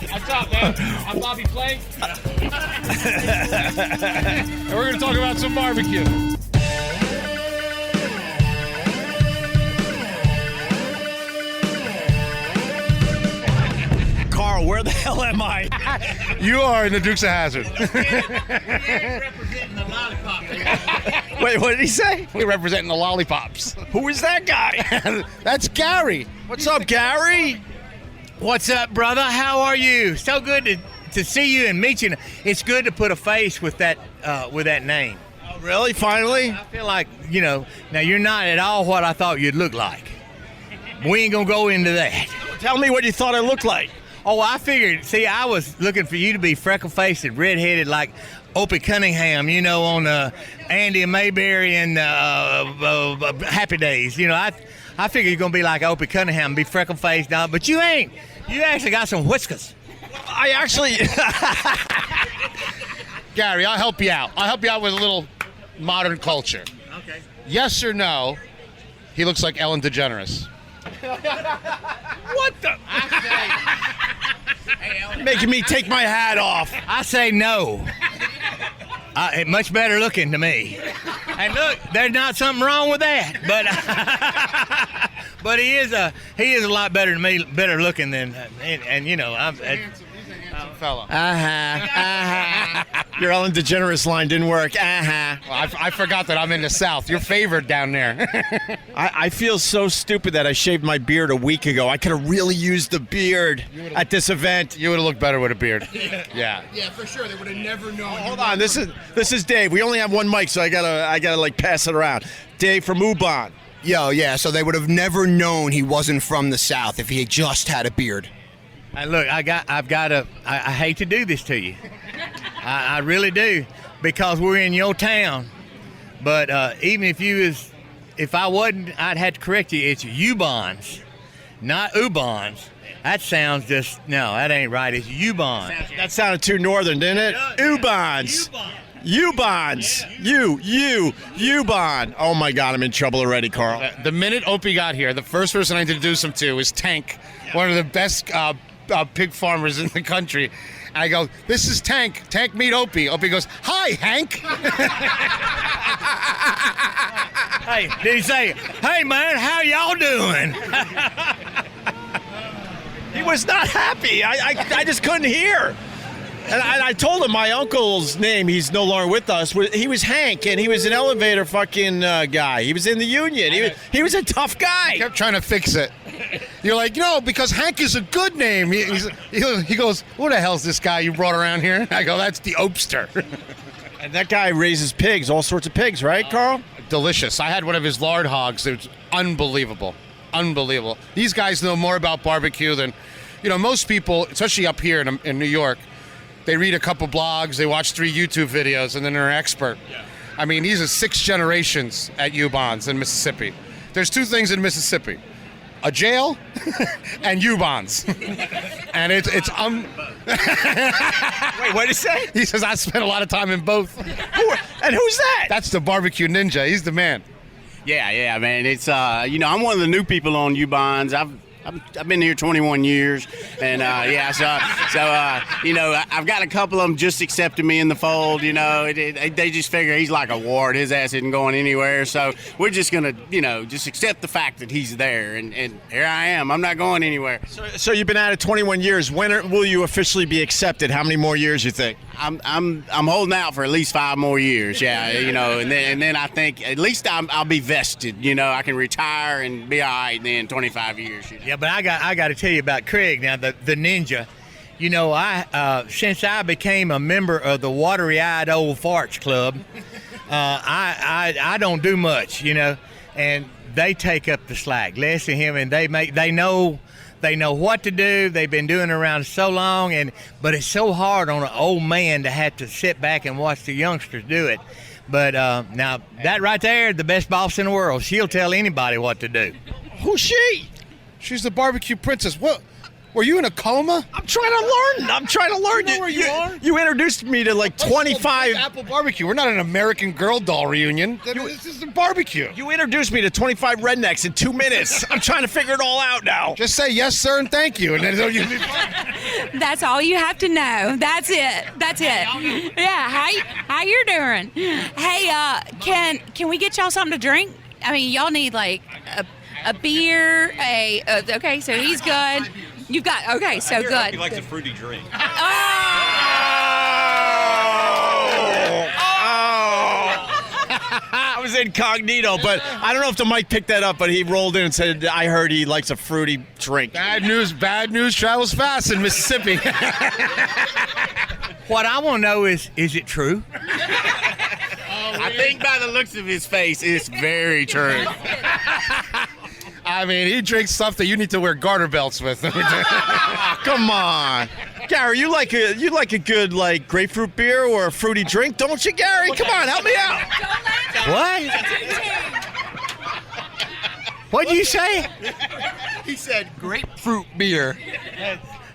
What's up, man? I'm Bobby Plank. And we're going to talk about some barbecue. Carl, where the hell am I? You are in the Dukes of Hazzard. representing the lollipop. Wait, what did he say? We're representing the lollipops. Who is that guy? That's Gary. What's up, Gary? What's up, brother? How are you? So good to see you and meet you. It's good to put a face with that name. Oh, really? Finally? I feel like, now you're not at all what I thought you'd look like. We ain't gonna go into that. Tell me what you thought I looked like. Oh, I figured. See, I was looking for you to be freckle-faced and red-headed like Opie Cunningham, on Andy and Mayberry and Happy Days. I figured you're going to be like Opie Cunningham, be freckle-faced now, but you ain't. You actually got some whiskers. I actually... Gary, I'll help you out. I'll help you out with a little modern culture. Okay. Yes or no, he looks like Ellen DeGeneres. What the? Making me take my hat off. I say no. Much better looking to me. And look, there's not something wrong with that, but he is a lot better than me, better looking than, I'm. Fella. Your Ellen DeGeneres line didn't work. Well, I forgot that I'm in the South. You're favored down there. I feel so stupid that I shaved my beard a week ago. I could have really used the beard at this event. You would have looked better with a beard. Yeah. Yeah, for sure. They would have never known. Hold on, this is Dave. We only have one mic, so I gotta like pass it around. Dave from Ubon. Yo, yeah. So they would have never known he wasn't from the South if he had just had a beard. Look, I hate to do this to you. I really do, because we're in your town. But even if I wasn't, I'd have to correct you. It's Ubons, not Ubons. That sounds that ain't right. It's Ubons. That sounded too northern, didn't it? Ubons. Ubons. Ubon. Oh my God, I'm in trouble already, Carl. The minute Opie got here, the first person I introduced him to was Tank, one of the best pig farmers in the country. And I go, this is Tank. Tank, meet Opie. Opie goes, hi, Hank. Hey, did he say, hey, man, how y'all doing? He was not happy. I just couldn't hear. And I told him my uncle's name, he's no longer with us. He was Hank, and he was an elevator fucking guy. He was in the union. He was a tough guy. Kept trying to fix it. You're like, no, because Hank is a good name. He goes, who the hell's this guy you brought around here? I go, that's the Opester. And that guy raises pigs, all sorts of pigs, right, Carl? Delicious. I had one of his lard hogs. It was unbelievable. Unbelievable. These guys know more about barbecue than, most people, especially up here in New York. They read a couple blogs, they watch 3 YouTube videos, and then they're an expert. Yeah. I mean, these are 6 generations at Ubons in Mississippi. There's 2 things in Mississippi: a jail and Ubons. And it's Wait, what did he say? He says, I spent a lot of time in both. And who's that? That's the barbecue ninja. He's the man. Yeah, man. It's I'm one of the new people on Ubons. I've been here 21 years, and I've got a couple of them just accepting me in the fold. They just figure he's like a ward. His ass isn't going anywhere, so we're just gonna, just accept the fact that he's there, and here I am. I'm not going anywhere. So you've been at it 21 years. When will you officially be accepted? How many more years you think? I'm holding out for at least 5 more years. Yeah, and then I think at least I'll be vested. I can retire and be all right then 25 years. Yeah, but I got to tell you about Craig now, the ninja. I since I became a member of the Watery-Eyed Old Farts Club, I don't do much, and they take up the slack. Les and him, and they know what to do. They've been doing it around so long, but it's so hard on an old man to have to sit back and watch the youngsters do it. But now that right there, the best boss in the world, she'll tell anybody what to do. Who's she? She's the barbecue princess. What? Were you in a coma? I'm trying to learn. You know where you are? You introduced me to like 25. Apple barbecue. We're not an American Girl doll reunion. This is a barbecue. You introduced me to 25 rednecks in 2 minutes. I'm trying to figure it all out now. Just say yes, sir, and thank you, and then you'll be fine. That's all you have to know. That's it. Yeah. How you doing? Hey, can we get y'all something to drink? I mean, y'all need like a beer. Okay, so he's good. You've got okay, so good. He likes a fruity drink. I was incognito, but I don't know if the mic picked that up, but he rolled in and said, I heard he likes a fruity drink. Bad news travels fast in Mississippi. What I want to know is it true? I think by the looks of his face, it's very true. I mean, he drinks stuff that you need to wear garter belts with. Come on. Gary, you like a good like grapefruit beer or a fruity drink, don't you, Gary? Come on, help me out. What? What'd you say? He said grapefruit beer.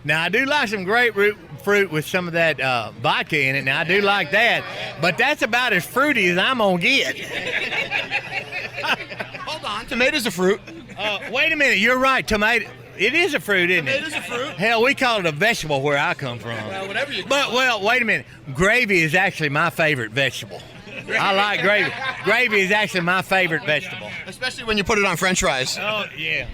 Now, I do like some grapefruit with some of that vodka in it. Now, I do like that. But that's about as fruity as I'm going to get. Hold on, tomatoes are fruit. Wait a minute. You're right. Tomato. It is a fruit, isn't it? Tomatoes are fruit. Hell, we call it a vegetable where I come from. Well, whatever you But, well, wait a minute. Gravy is actually my favorite vegetable. I like gravy. Gravy is actually my favorite vegetable. Especially when you put it on French fries. Oh, yeah.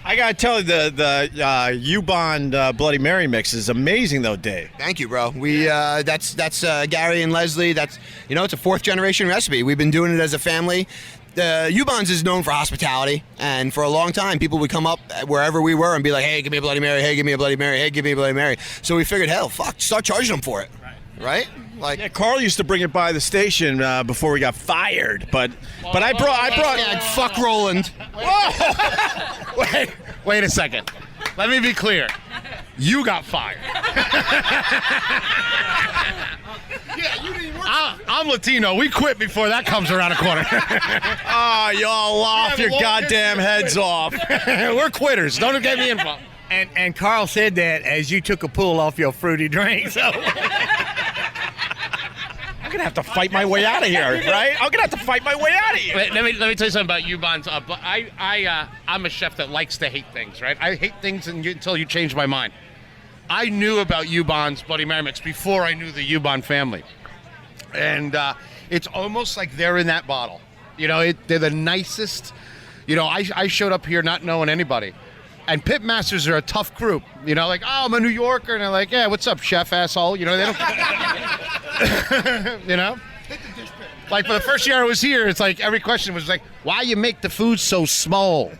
I gotta tell you, the U-Bond Bloody Mary mix is amazing, though, Dave. Thank you, bro. We that's Gary and Leslie. That's it's a 4th generation recipe. We've been doing it as a family. U-Bonds is known for hospitality, and for a long time, people would come up wherever we were and be like, "Hey, give me a Bloody Mary. Hey, give me a Bloody Mary. Hey, give me a Bloody Mary." So we figured, hell, start charging them for it, right? Like, Yeah, Carl used to bring it by the station before we got fired, but I brought. yeah, fuck Roland. Wait a second. Let me be clear. You got fired. I'm Latino. We quit before that comes around a corner. Oh, y'all laugh your goddamn heads off. We're quitters. Don't get me involved. And Carl said that as you took a pull off your fruity drink. So I'm gonna have to fight my way out of here, right? I'm gonna have to fight my way out of here. Wait, let me tell you something about U-Bonds. I'm a chef that likes to hate things, right? I hate things until you change my mind. I knew about U-Bonds Bloody Mary mix before I knew the U-Bond family. And it's almost like they're in that bottle. They're the nicest. I showed up here not knowing anybody. And pit masters are a tough group. Like, oh, I'm a New Yorker. And they're like, yeah, what's up, chef asshole? They don't. Like, for the first year I was here, it's like every question was like, why you make the food so small?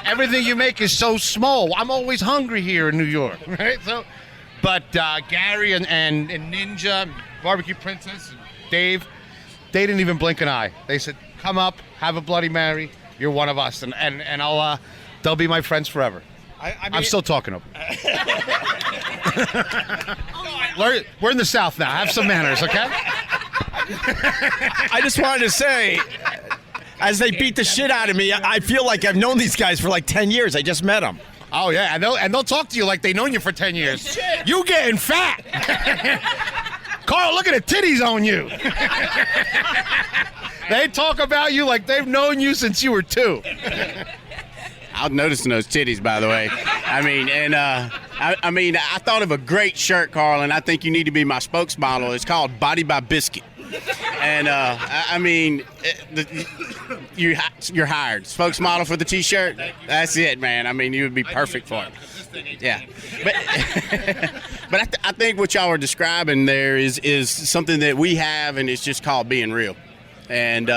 Everything you make is so small. I'm always hungry here in New York, right? So, but Gary and Ninja, Barbecue Princess, and Dave, they didn't even blink an eye. They said, come up, have a Bloody Mary. You're one of us, and I'll they'll be my friends forever. I'm still talking to them. We're in the South now. Have some manners, okay? I just wanted to say, as they beat the shit out of me, I feel like I've known these guys for like 10 years. I just met them. Oh, yeah, and they'll talk to you like they've known you for 10 years. You getting fat. Carl, look at the titties on you. They talk about you like they've known you since you were 2. I was noticing those titties, by the way. I thought of a great shirt, Carl, and I think you need to be my spokesmodel. It's called Body by Biscuit. And, you're hired. Spokesmodel for the T-shirt? That's it, man. You would be perfect for it. Yeah. But I think what y'all are describing there is something that we have, and it's just called being real. And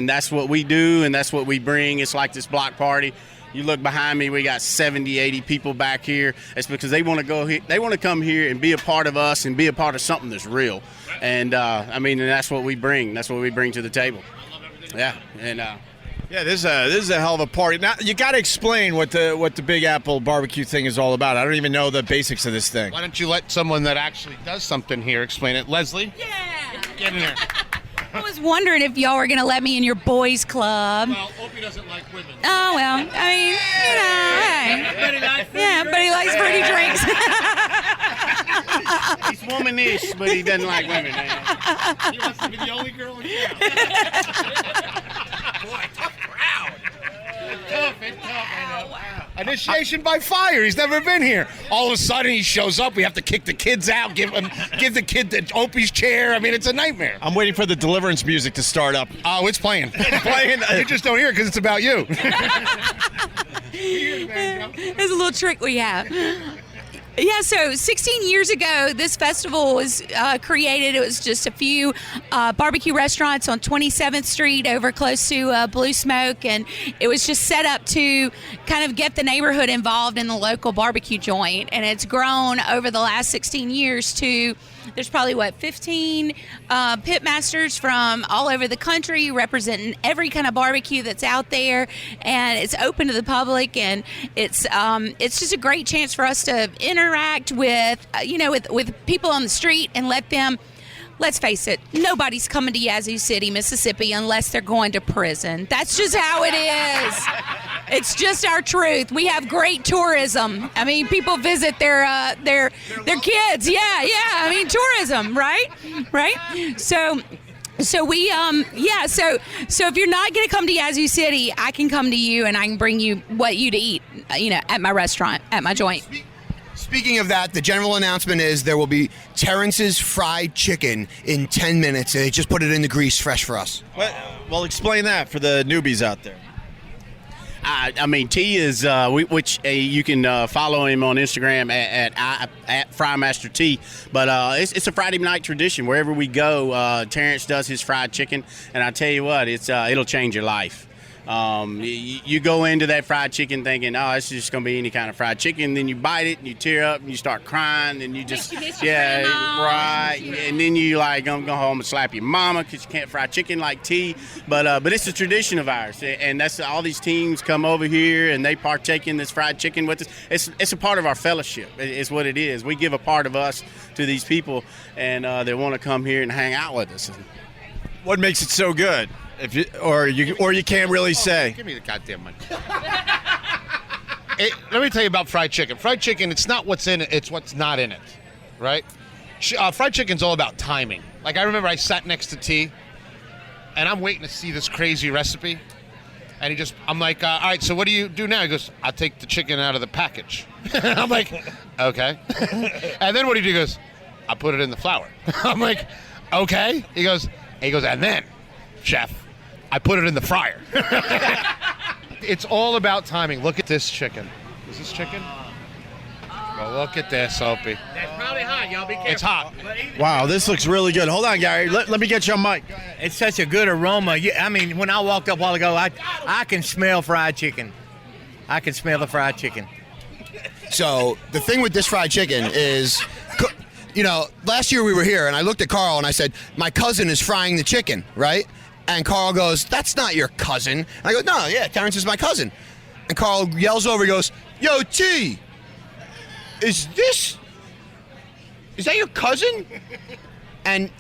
that's what we do, and that's what we bring. It's like this block party. You look behind me, we got 70, 80 people back here. It's because they want to go here. They want to come here and be a part of us and be a part of something that's real. And and that's what we bring. That's what we bring to the table. Yeah. And yeah, this is a hell of a party. Now you got to explain what the Big Apple barbecue thing is all about. I don't even know the basics of this thing. Why don't you let someone that actually does something here explain it? Leslie? Yeah. Get in there. I was wondering if y'all were going to let me in your boys' club. Well, Opie doesn't like women. Oh, well, I mean, hey. Yeah, but he likes pretty drinks. He's womanish, but he doesn't like women. He wants to be the only girl in town. Boy, tough crowd. Tough, I know. Initiation by fire. He's never been here. All of a sudden, he shows up. We have to kick the kids out. Give the kid the Opie's chair. I mean, it's a nightmare. I'm waiting for the deliverance music to start up. Oh, it's playing. It's playing. You just don't hear it because it's about you. There's a little trick we have. Yeah, so 16 years ago, this festival was created. It was just a few barbecue restaurants on 27th Street over close to Blue Smoke, and it was just set up to kind of get the neighborhood involved in the local barbecue joint. And it's grown over the last 16 years to, there's probably, 15 pit masters from all over the country representing every kind of barbecue that's out there, and it's open to the public, and it's just a great chance for us to interact with with people on the street and let them. Let's face it, nobody's coming to Yazoo City, Mississippi unless they're going to prison. That's just how it is. It's just our truth. We have great tourism. I mean, people visit their kids. Yeah. I mean, tourism, right? So we so if you're not going to come to Yazoo City, I can come to you and I can bring you what you to eat, at my restaurant, at my joint. Speaking of that, the general announcement is there will be Terrence's fried chicken in 10 minutes. They just put it in the grease fresh for us. Well, explain that for the newbies out there. I mean, T is, which you can follow him on Instagram at Frymaster T. But it's a Friday night tradition. Wherever we go, Terrence does his fried chicken. And I tell you what, it'll change your life. You go into that fried chicken thinking, oh, it's just going to be any kind of fried chicken. Then you bite it and you tear up and you start crying. And you just, right. And then you go home and slap your mama because you can't fry chicken like T. But it's a tradition of ours. And that's all these teams come over here and they partake in this fried chicken with us. It's a part of our fellowship. It's what it is. We give a part of us to these people and they want to come here and hang out with us. What makes it so good? Or you can't really say. Give me the goddamn mic. Let me tell you about fried chicken. Fried chicken, it's not what's in it, it's what's not in it, right? Fried chicken's all about timing. Like, I remember I sat next to T, and I'm waiting to see this crazy recipe, and I'm like, all right, so what do you do now? He goes, I'll take the chicken out of the package. I'm like, okay. And then what do you do? He goes, I'll put it in the flour. I'm like, okay. He goes, and then, chef, I put it in the fryer. It's all about timing. Look at this chicken. Is this chicken? Well, look at this, Opie. That's probably hot. Y'all be careful. It's hot. Wow, this looks really good. Hold on, Gary. Let me get you on mic. It's such a good aroma. I mean, when I walked up a while ago, I can smell fried chicken. I can smell the fried chicken. So the thing with this fried chicken is, last year we were here and I looked at Carl and I said, my cousin is frying the chicken, right? And Carl goes, that's not your cousin. And I go, no, yeah, Terrence is my cousin. And Carl yells over, he goes, yo, T, is that your cousin? And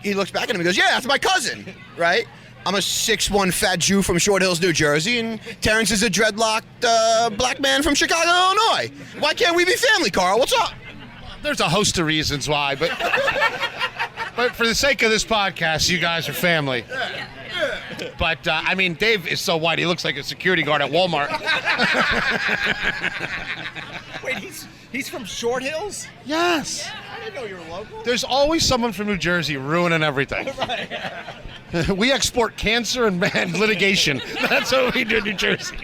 he looks back at him and goes, yeah, that's my cousin, right? I'm a 6'1" fat Jew from Short Hills, New Jersey, and Terrence is a dreadlocked black man from Chicago, Illinois. Why can't we be family, Carl? What's up? There's a host of reasons why, but for the sake of this podcast, you guys are family. But, Dave is so white, he looks like a security guard at Walmart. Wait, he's from Short Hills? Yes. I didn't know you were local. There's always someone from New Jersey ruining everything. We export cancer and litigation. That's what we do in New Jersey.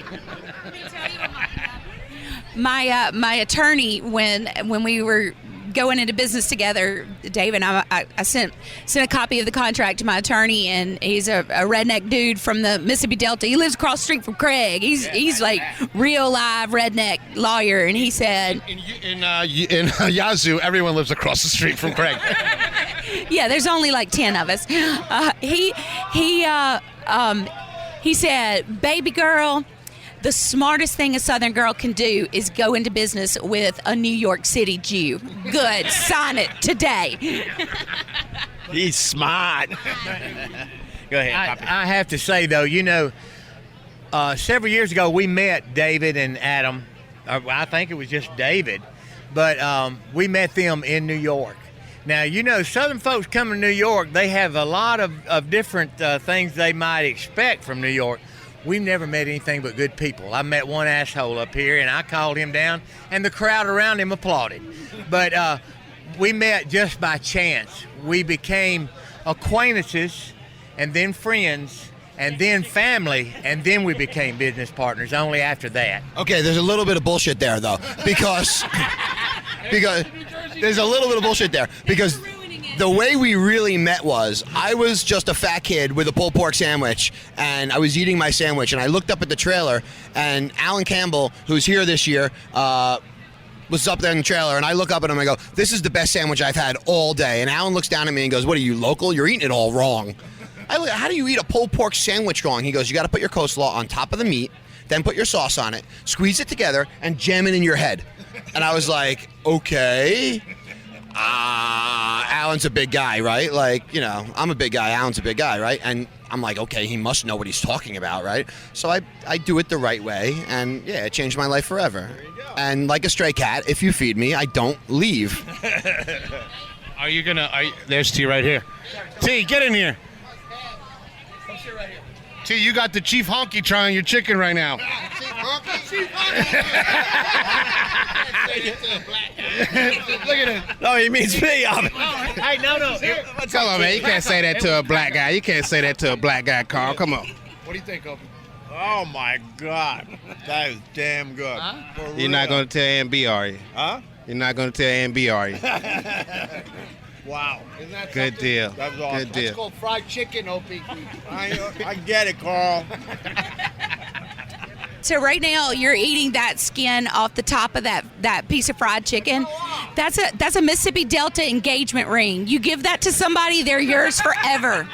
My attorney, when we were going into business together, Dave and I sent a copy of the contract to my attorney, and he's a redneck dude from the Mississippi Delta. He lives across the street from Craig. He's like real live redneck lawyer, and he said, in Yazoo, everyone lives across the street from Craig. Yeah, there's only like 10 of us. He said, baby girl, the smartest thing a Southern girl can do is go into business with a New York City Jew. Good. Sign it today. He's smart. Go ahead, Poppy. I have to say, though, several years ago we met David and Adam. I think it was just David. But we met them in New York. Now, Southern folks come to New York, they have a lot of different things they might expect from New York. We've never met anything but good people. I met one asshole up here, and I called him down, and the crowd around him applauded. But we met just by chance. We became acquaintances, and then friends, and then family, and then we became business partners only after that. Okay, there's a little bit of bullshit there, though, because there's a little bit of bullshit there, because the way we really met was I was just a fat kid with a pulled pork sandwich, and I was eating my sandwich, and I looked up at the trailer, and Alan Campbell, who's here this year, was up there in the trailer, and I look up at him and I go, "This is the best sandwich I've had all day." And Alan looks down at me and goes, "What are you, local? You're eating it all wrong." How do you eat a pulled pork sandwich wrong? He goes, "You got to put your coleslaw on top of the meat, then put your sauce on it, squeeze it together, and jam it in your head." And I was like, okay. Alan's a big guy, right? Like, I'm a big guy, Alan's a big guy, right? And I'm like, okay, he must know what he's talking about, right? So I do it the right way, and yeah, it changed my life forever. And like a stray cat, if you feed me, I don't leave. There's T right here. T, get in here. T, you got the Chief Honky trying your chicken right now. Chief Look at it. No, he means me. Hey, no. Come on, man. You can't say that to a black guy. You can't say that to a black guy, Carl. Come on. What do you think, Opie? Oh, my God. That is damn good. Huh? You're not going to tell A&B, are you? Huh? You're not going to tell A&B, are you? Wow. Isn't that Good something? deal. That was awesome. Good deal. It's called fried chicken, Opie. I get it, Carl. So right now you're eating that skin off the top of that piece of fried chicken. That's a Mississippi Delta engagement ring. You give that to somebody, they're yours forever.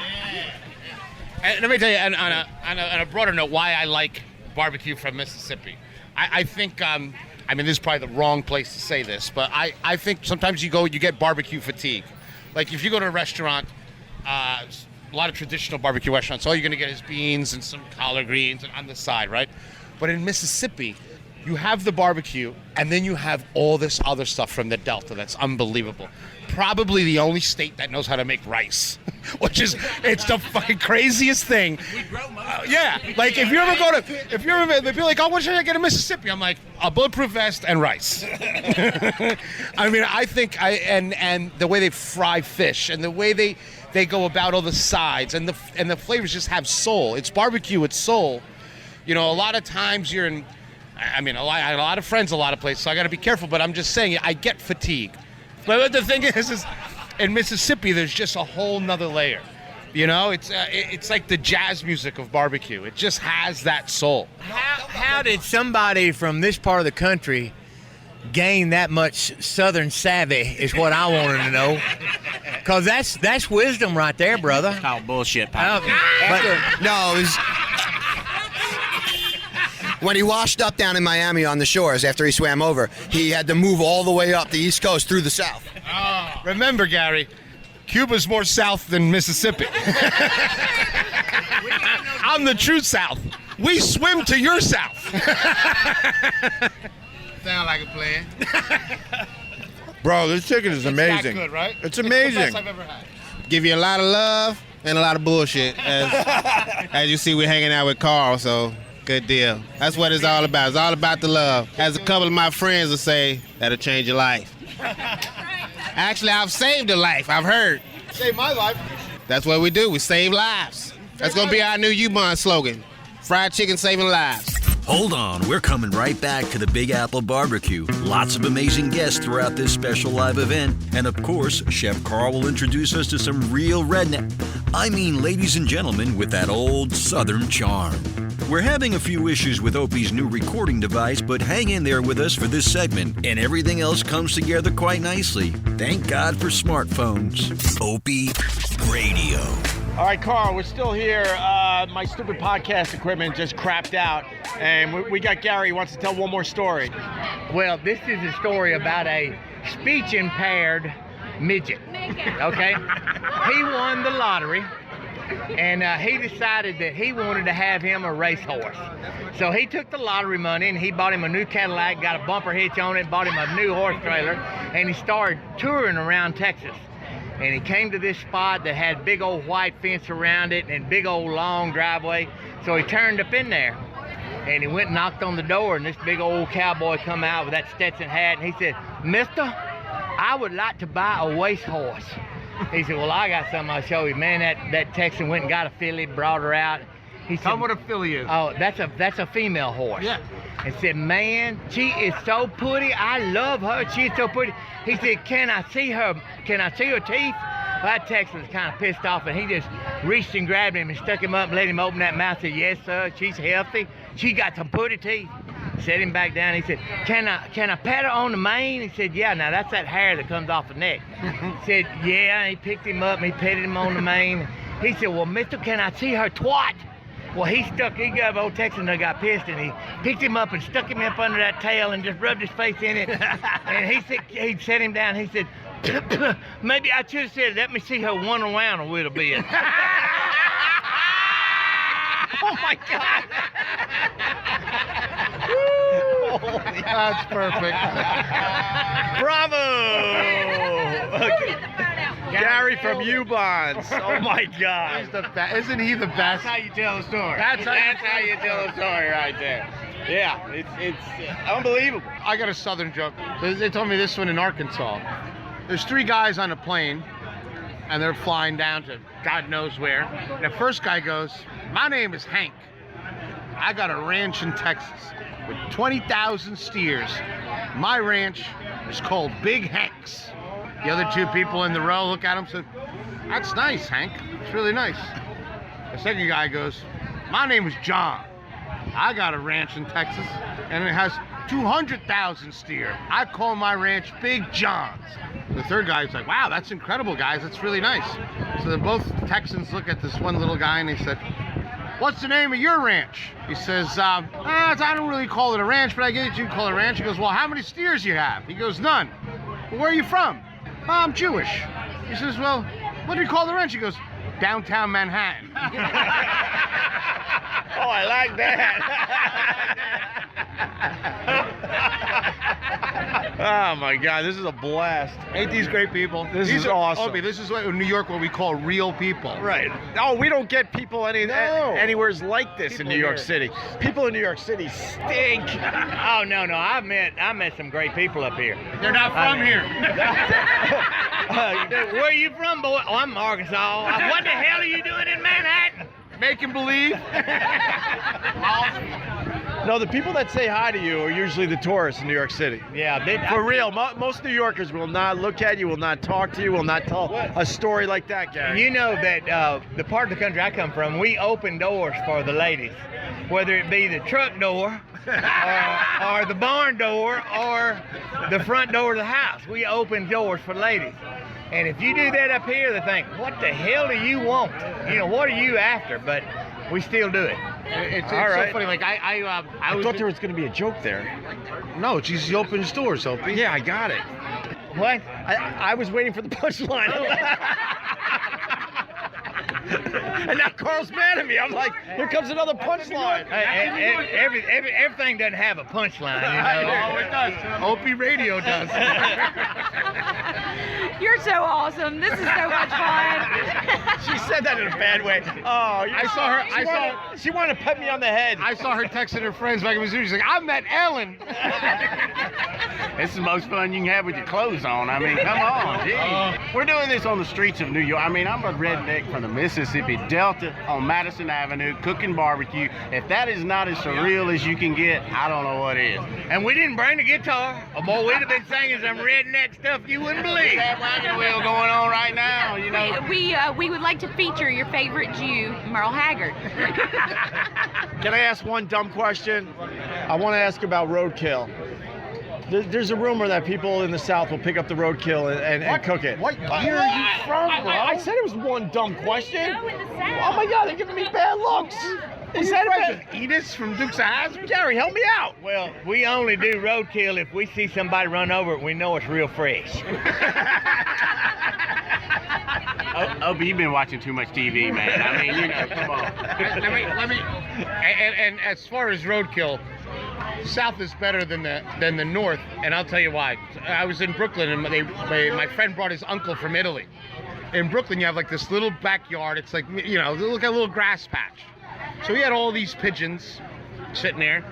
And let me tell you, on a broader note, why I like barbecue from Mississippi. I think, this is probably the wrong place to say this, but I think sometimes you get barbecue fatigue. Like if you go to a restaurant, a lot of traditional barbecue restaurants, all you're going to get is beans and some collard greens on the side, right? But in Mississippi, you have the barbecue, and then you have all this other stuff from the Delta that's unbelievable. Probably the only state that knows how to make rice, it's the fucking craziest thing. Yeah, like if you're like, "Oh, what should I get in Mississippi?" I'm like, a bulletproof vest and rice. I think and the way they fry fish and the way they go about all the sides and the flavors just have soul. It's barbecue, it's soul. A lot of times you're in. I had a lot of friends, a lot of places, so I got to be careful. But I'm just saying, I get fatigue. But the thing is in Mississippi, there's just a whole nother layer. It's like the jazz music of barbecue. It just has that soul. How did somebody from this part of the country gain that much Southern savvy is what I wanted to know. Because that's wisdom right there, brother. Oh, bullshit, Pop. No, it was when he washed up down in Miami on the shores after he swam over, he had to move all the way up the East Coast through the South. Remember, Gary, Cuba's more south than Mississippi. I'm the true South. We swim to your South. Sound like a plan. Bro, this chicken is amazing. It's that good, right? It's amazing. It's the best I've ever had. Give you a lot of love and a lot of bullshit. As you see, we're hanging out with Carl, so good deal. That's what it's all about. It's all about the love. As a couple of my friends will say, that'll change your life. Actually, I've saved a life, I've heard. Saved my life. That's what we do. We save lives. That's going to be our new U-Bahn slogan. Fried chicken saving lives. Hold on, we're coming right back to the Big Apple Barbecue. Lots of amazing guests throughout this special live event. And of course, Chef Carl will introduce us to some real redneck. I mean, ladies and gentlemen, with that old Southern charm. We're having a few issues with Opie's new recording device, but hang in there with us for this segment, and everything else comes together quite nicely. Thank God for smartphones. Opie Radio. All right, Carl, we're still here. My stupid podcast equipment just crapped out, and we got Gary who wants to tell one more story. Well, this is a story about a speech-impaired midget. Okay? He won the lottery, and he decided that he wanted to have him a racehorse. So he took the lottery money and he bought him a new Cadillac, got a bumper hitch on it, bought him a new horse trailer, and he started touring around Texas. And he came to this spot that had big old white fence around it and big old long driveway. So he turned up in there and he went and knocked on the door, and this big old cowboy come out with that Stetson hat, and he said, "Mister, I would like to buy a racehorse." He said, "Well, I got something I'll show you." Man, that Texan went and got a filly, brought her out. He said, Tell me what a filly is. "Oh, that's a female horse." Yeah. And said, "Man, she is so pretty. I love her. She's so pretty." He said, "Can I see her? Can I see her teeth?" Well, that Texan was kind of pissed off, and he just reached and grabbed him and stuck him up and let him open that mouth. Said, "Yes, sir. She's healthy. She got some pretty teeth." Set him back down. He said, Can I pat her on the mane?" He said, "Yeah, now that's that hair that comes off the neck." He said, "Yeah." And he picked him up and he petted him on the mane. He said, "Well, mister, can I see her twat?" Well, he got old Texan that got pissed, and he picked him up and stuck him up under that tail and just rubbed his face in it. And he set him down. He said, "Maybe I should have said, let me see her run around a little bit." Oh my God! That's perfect. Bravo! Gary from U-Bonds. Oh my God! Isn't he the best? That's how you tell a story. That's how you tell a story right there. Yeah, it's unbelievable. I got a Southern joke. They told me this one in Arkansas. There's 3 guys on a plane, and they're flying down to God knows where. And the first guy goes, "My name is Hank. I got a ranch in Texas with 20,000 steers. My ranch is called Big Hank's." The other 2 people in the row look at him and said, "That's nice, Hank. It's really nice." The second guy goes, "My name is John. I got a ranch in Texas, and it has 200,000 steer. I call my ranch Big John's." The third guy's like, "Wow, that's incredible, guys. That's really nice." So then both Texans look at this one little guy and they said, "What's the name of your ranch?" He says, I don't really call it a ranch, but I get it, you can call it a ranch." He goes, "Well, how many steers do you have?" He goes, "None." "Well, where are you from?" "I'm Jewish." He says, "Well, what do you call the ranch?" He goes, "Downtown Manhattan." Oh, I like that. Oh my God, this is a blast. Ain't these great people? This These is are awesome. Opie, this is what in New York what we call real people. Right. Oh, we don't get people anywhere like this People in New York here. City. People in New York City stink. Oh no, I met some great people up here. They're not from here. Where are you from, boy? Oh, I'm from Arkansas. What the hell are you doing in Manhattan? Making believe. No, the people that say hi to you are usually the tourists in New York City. Yeah, For real, most New Yorkers will not look at you, will not talk to you, will not tell a story like that, Gary. You know that the part of the country I come from, we open doors for the ladies, whether it be the truck door or the barn door or the front door of the house. We open doors for ladies. And if you do that up here, they think, "What the hell do you want? You know, what are you after?" But we still do it. It's All right. so funny. Like I thought there was going to be a joke there. No, Jesus, he opens doors, Opie. Yeah, I got it. What? I was waiting for the punchline. And now Carl's mad at me. I'm like, here comes another punchline. Everything doesn't have a punchline, you know. Oh, it does. OpieRadio does. You're so awesome. This is so much fun. She said that in a bad way. Oh, she wanted to pet me on the head. I saw her texting her friends back in Missouri. She's like, "I met Ellen." This is the most fun you can have with your clothes on. I mean, come on, geez. We're doing this on the streets of New York. I mean, I'm a redneck from the Mississippi Delta on Madison Avenue, cooking barbecue. If that is not as surreal as you can get, I don't know what is. And we didn't bring the guitar, or boy, we'd have been singing some redneck stuff you wouldn't believe. That wagon wheel going on right now, you know. We would like to feature your favorite Jew, Merle Haggard. Can I ask one dumb question? I want to ask about roadkill. There's a rumor that people in the South will pick up the roadkill and cook it. What year are you from, bro? I said it was one dumb question. No, in the South. Oh my God, they're giving me bad looks. Is that about Edith's from Dukes of Hazzard? Gary, help me out. Well, we only do roadkill if we see somebody run over it. We know it's real fresh. Opie, you've been watching too much TV, man. I mean, come on. Let me. And as far as roadkill, South is better than the North, and I'll tell you why. I was in Brooklyn, and my friend brought his uncle from Italy. In Brooklyn, you have like this little backyard. It's like, look at a little grass patch. So he had all these pigeons sitting there.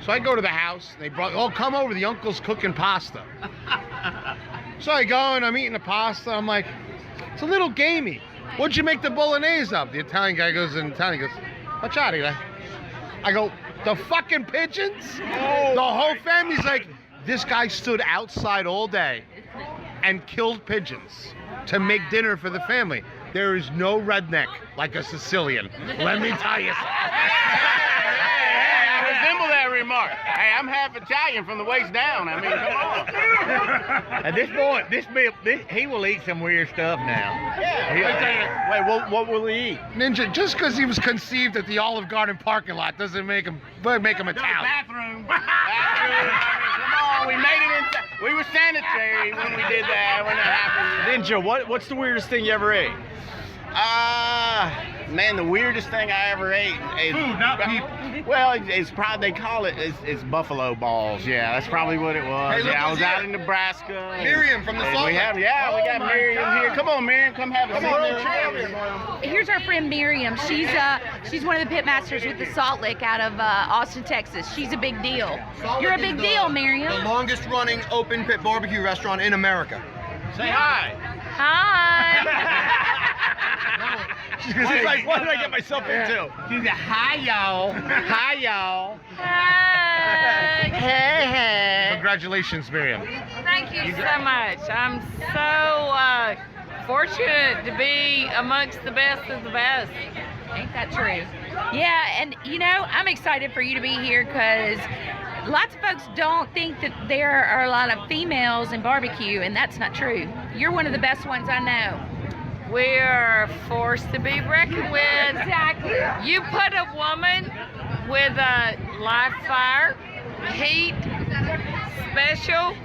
So I go to the house, and they brought, come over, the uncle's cooking pasta. So I go, and I'm eating the pasta. I'm like, it's a little gamey. What'd you make the bolognese of? The Italian guy goes, Facciari. I go, the fucking pigeons? The whole family's like, this guy stood outside all day and killed pigeons to make dinner for the family. There is no redneck like a Sicilian. Let me tell you something. I resemble that remark. Hey, I'm half Italian from the waist down. I mean, come on. And this boy, he will eat some weird stuff now. Yeah. Wait, what will he eat? Ninja, just because he was conceived at the Olive Garden parking lot doesn't make him Italian. Bathroom. Come on, we made it inside. We were sanitary when we did that, when that happened. Ninja, what's the weirdest thing you ever ate? Man, the weirdest thing I ever ate is Food, not people. Well, it's probably, they call it's buffalo balls. Yeah, that's probably what it was. Hey, look I who's was out here. in Nebraska. Miriam from the Salt Lake. We got Miriam here. Come on, Miriam, come have a seat. Here's our friend Miriam. She's one of the pit masters with the Salt Lick out of Austin, Texas. She's a big deal. You're a big deal, Miriam. The longest running open pit barbecue restaurant in America. Say hi. Hi. She's like, what did I get myself into? She's a hi, y'all. Hi, y'all. Hi. Hey. Congratulations, Miriam. Thank you so much. I'm so fortunate to be amongst the best of the best. Ain't that true? Yeah, and I'm excited for you to be here because lots of folks don't think that there are a lot of females in barbecue, and that's not true. You're one of the best ones I know. We are a force to be reckoned with. Exactly. You put a woman with a live fire, heat, special,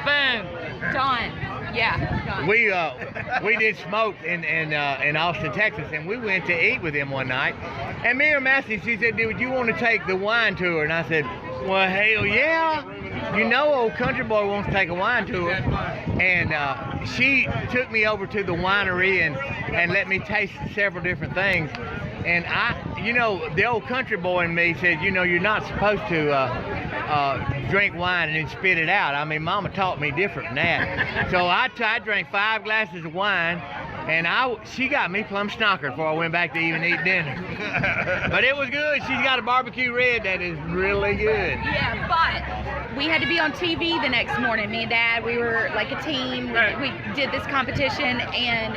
boom. Done. Yeah, done. We did smoke in Austin, Texas, and we went to eat with him one night. And Miriam asked me, she said, "Dude, you want to take the wine tour?" And I said, "Well, hell yeah. Old country boy wants to take a wine tour." And she took me over to the winery and let me taste several different things. And the old country boy in me said, you're not supposed to drink wine and then spit it out. I mean, Mama taught me different than that. So I drank 5 glasses of wine, and she got me plumb snockered before I went back to even eat dinner. But it was good. She's got a barbecue red that is really good. Yeah, but we had to be on TV the next morning. Me and Dad, we were like a team. We did this competition, and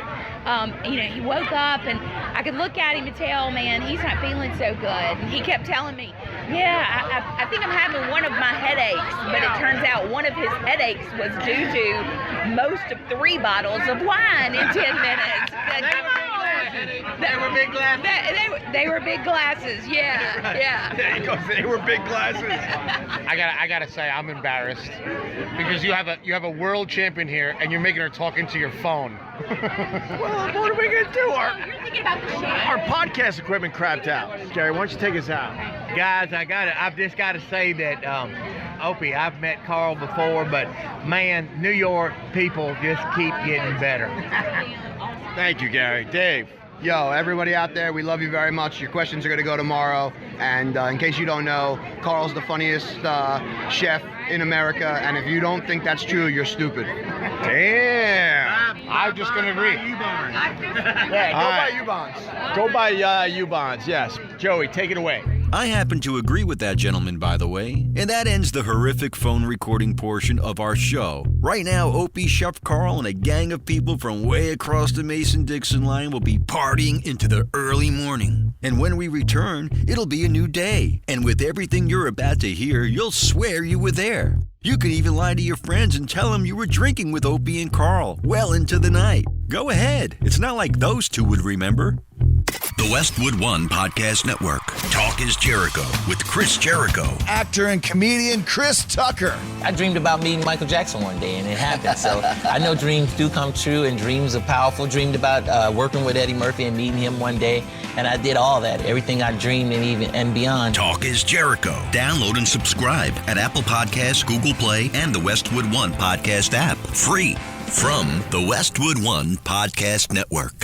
he woke up, and I could look at him and tell, man, he's not feeling so good. And he kept telling me, I think I'm having one of my headaches. But it turns out one of his headaches was due to most of 3 bottles of wine in 10 minutes. They were big glasses. They were big glasses, yeah. There you go. They were big glasses. I gotta say, I'm embarrassed because you have a world champion here, and you're making her talk into your phone. Well, what are we gonna do? You're thinking about the show. Our podcast equipment crapped out. Gary, why don't you take us out? Guys, I've just got to say that, Opie, I've met Carl before, but man, New York people just keep getting better. Thank you, Gary. Dave. Yo, everybody out there, we love you very much. Your questions are going to go tomorrow. And in case you don't know, Carl's the funniest chef in America. And if you don't think that's true, you're stupid. Damn. I'm just gonna agree. Yeah, go buy U-Bonds. Go buy U-Bonds, yes. Joey, take it away. I happen to agree with that gentleman, by the way. And that ends the horrific phone recording portion of our show. Right now, Opie, Chef Carl, and a gang of people from way across the Mason-Dixon line will be partying into the early morning. And when we return, it'll be a new day. And with everything you're about to hear, you'll swear you were there. You can even lie to your friends and tell them you were drinking with Opie and Carl well into the night. Go ahead. It's not like those two would remember. The Westwood One Podcast Network. Talk Talk is Jericho with Chris Jericho. Actor and comedian Chris Tucker. I dreamed about meeting Michael Jackson one day, and it happened. So I know dreams do come true, and dreams are powerful. Dreamed about working with Eddie Murphy and meeting him one day, and I did all that. Everything I dreamed and beyond. Talk is Jericho. Download and subscribe at Apple Podcasts, Google Play, and the Westwood One podcast app. Free from the Westwood One Podcast Network.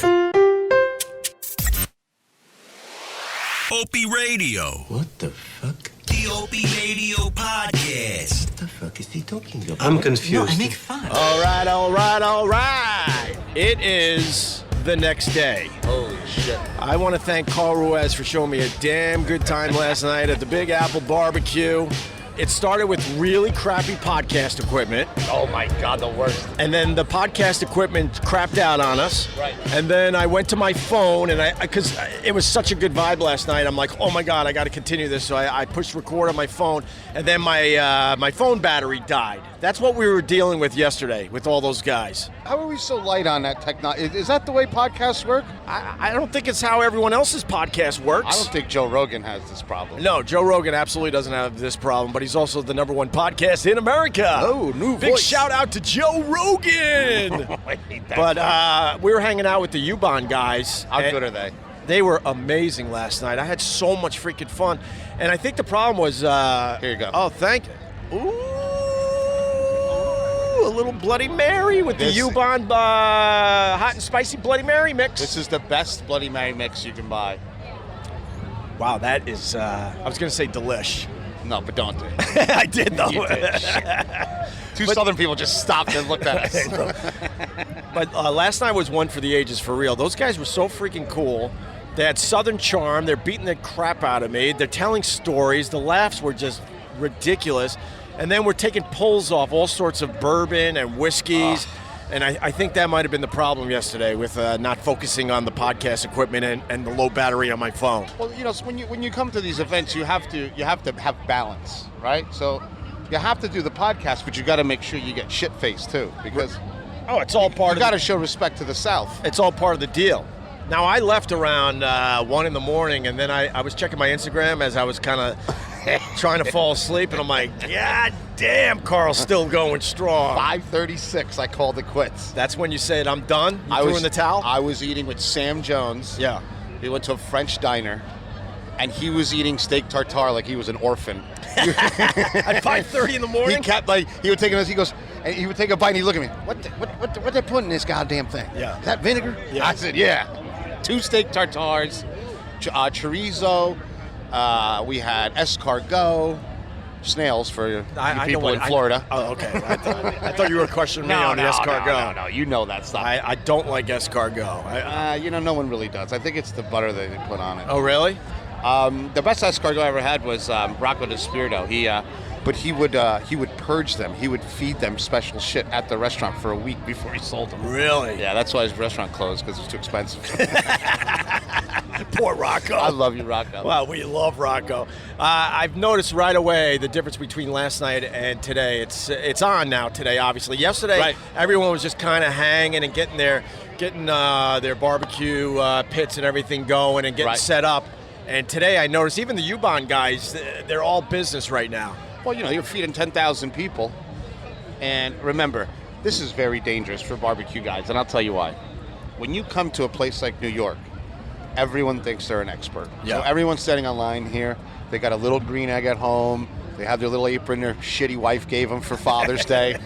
OpieRadio. What the fuck? The OpieRadio podcast. What the fuck is he talking about? I'm confused. No, I make fun. All right. It is the next day. Holy shit. I want to thank Carl Ruiz for showing me a damn good time last night at the Big Apple Barbecue. It started with really crappy podcast equipment. Oh my God, the worst. And then the podcast equipment crapped out on us. Right. And then I went to my phone, and because it was such a good vibe last night, I'm like, oh my God, I got to continue this. So I pushed record on my phone, and then my phone battery died. That's what we were dealing with yesterday with all those guys. How are we so light on that technology? Is that the way podcasts work? I don't think it's how everyone else's podcast works. I don't think Joe Rogan has this problem. No, Joe Rogan absolutely doesn't have this problem, but he's also the number one podcast in America. Oh, new Big voice. shout out to Joe Rogan. I hate that. But we were hanging out with the U-Bahn guys. How good are they? They were amazing last night. I had so much freaking fun. And I think the problem was... Here you go. Oh, thank you. Ooh, a little Bloody Mary with the U-Bahn hot and spicy Bloody Mary mix. This is the best Bloody Mary mix you can buy. Wow, that is... I was going to say delish. No, but don't. I did, though. You did. Two Southern people just stopped and looked at us. But last night was one for the ages, for real. Those guys were so freaking cool. They had Southern charm. They're beating the crap out of me. They're telling stories. The laughs were just ridiculous. And then we're taking pulls off all sorts of bourbon and whiskeys. And I think that might have been the problem yesterday with not focusing on the podcast equipment and the low battery on my phone. Well, you know, so when you come to these events, you have to have balance, right? So you have to do the podcast, but you got to make sure you get shit faced too, because it's all part of. You got to show respect to the South. It's all part of the deal. Now I left around 1 in the morning, and then I was checking my Instagram as I was kind of trying to fall asleep, and I'm like, God damn, Carl's still going strong. 5:36, I called it quits. That's when you said, I'm done? You threw in the towel? I was eating with Sam Jones. Yeah. We went to a French diner, and he was eating steak tartare like he was an orphan. At 5:30 in the morning? He kept he would take he goes, and he would take a bite, and he'd look at me. What they put in this goddamn thing? Yeah. Is that vinegar? Yeah. I said, yeah. 2 steak tartares, chorizo. We had escargot, snails for you people in Florida. Okay. I thought you were questioning me on the escargot. No, you know that stuff. I don't like escargot. No one really does. I think it's the butter that they put on it. Oh, really? The best escargot I ever had was Rocco Despirito. But he would purge them. He would feed them special shit at the restaurant for a week before he sold them. Really? Yeah, that's why his restaurant closed, because it was too expensive. Poor Rocco. I love you, Rocco. Well, we love Rocco. I've noticed right away the difference between last night and today. It's on now today, obviously. Yesterday, everyone was just kind of hanging and getting their barbecue pits and everything going and getting set up. And today I noticed even the U-Bahn guys, they're all business right now. Well, you're feeding 10,000 people. And remember, this is very dangerous for barbecue guys, and I'll tell you why. When you come to a place like New York, everyone thinks they're an expert. Yeah. So everyone's standing on line here. They got a little green egg at home. They have their little apron their shitty wife gave them for Father's Day.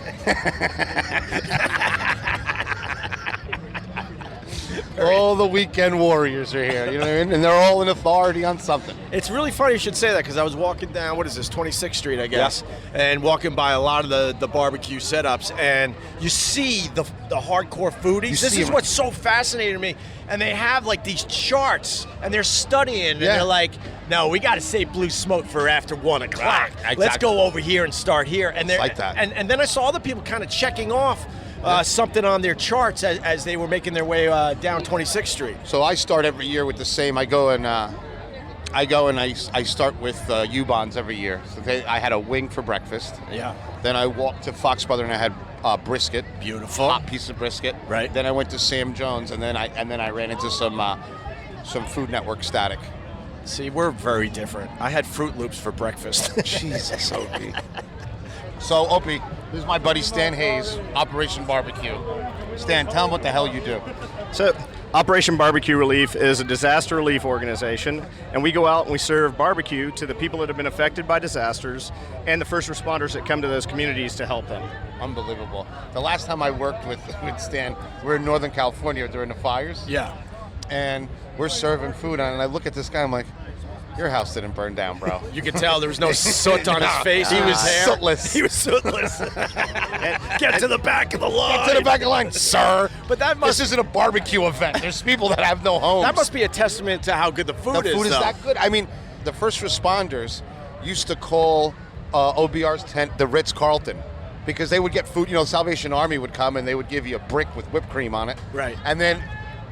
All the weekend warriors are here, you know what I mean? And they're all in authority on something. It's really funny you should say that, because I was walking down, 26th Street, I guess, and walking by a lot of the barbecue setups, and you see the hardcore foodies. This is what's so fascinating to me. And they have like these charts, and they're studying, and they're like, no, we got to save blue smoke for after 1 o'clock. Exactly. Let's go over here and start here. And they're like that. And then I saw other people kind of checking off something on their charts as they were making their way down 26th Street. So I start every year with the same. I go and I start with U-Bonds every year. So I had a wing for breakfast. Yeah. Then I walked to Fox Brother and I had brisket. Beautiful. Hot piece of brisket. Right. Then I went to Sam Jones, and then I ran into some Food Network static. See, we're very different. I had Fruit Loops for breakfast. Jesus, Opie. So, Opie, this is my buddy Stan Hayes, Operation Barbecue. Stan, tell him what the hell you do. So, Operation Barbecue Relief is a disaster relief organization, and we go out and we serve barbecue to the people that have been affected by disasters and the first responders that come to those communities to help them. Unbelievable. The last time I worked with Stan, we were in Northern California during the fires. Yeah. And we're serving food, and I look at this guy, I'm like, your house didn't burn down, bro. You could tell there was no soot on his face. He was hair. sootless. He was sootless. Get to the back of the line. Get to the back of the line, sir. But this isn't a barbecue event. There's people that have no homes. That must be a testament to how good the food is. The food is though. that good. I mean, the first responders used to call OBR's tent the Ritz-Carlton because they would get food. You know, Salvation Army would come and they would give you a brick with whipped cream on it. Right. And then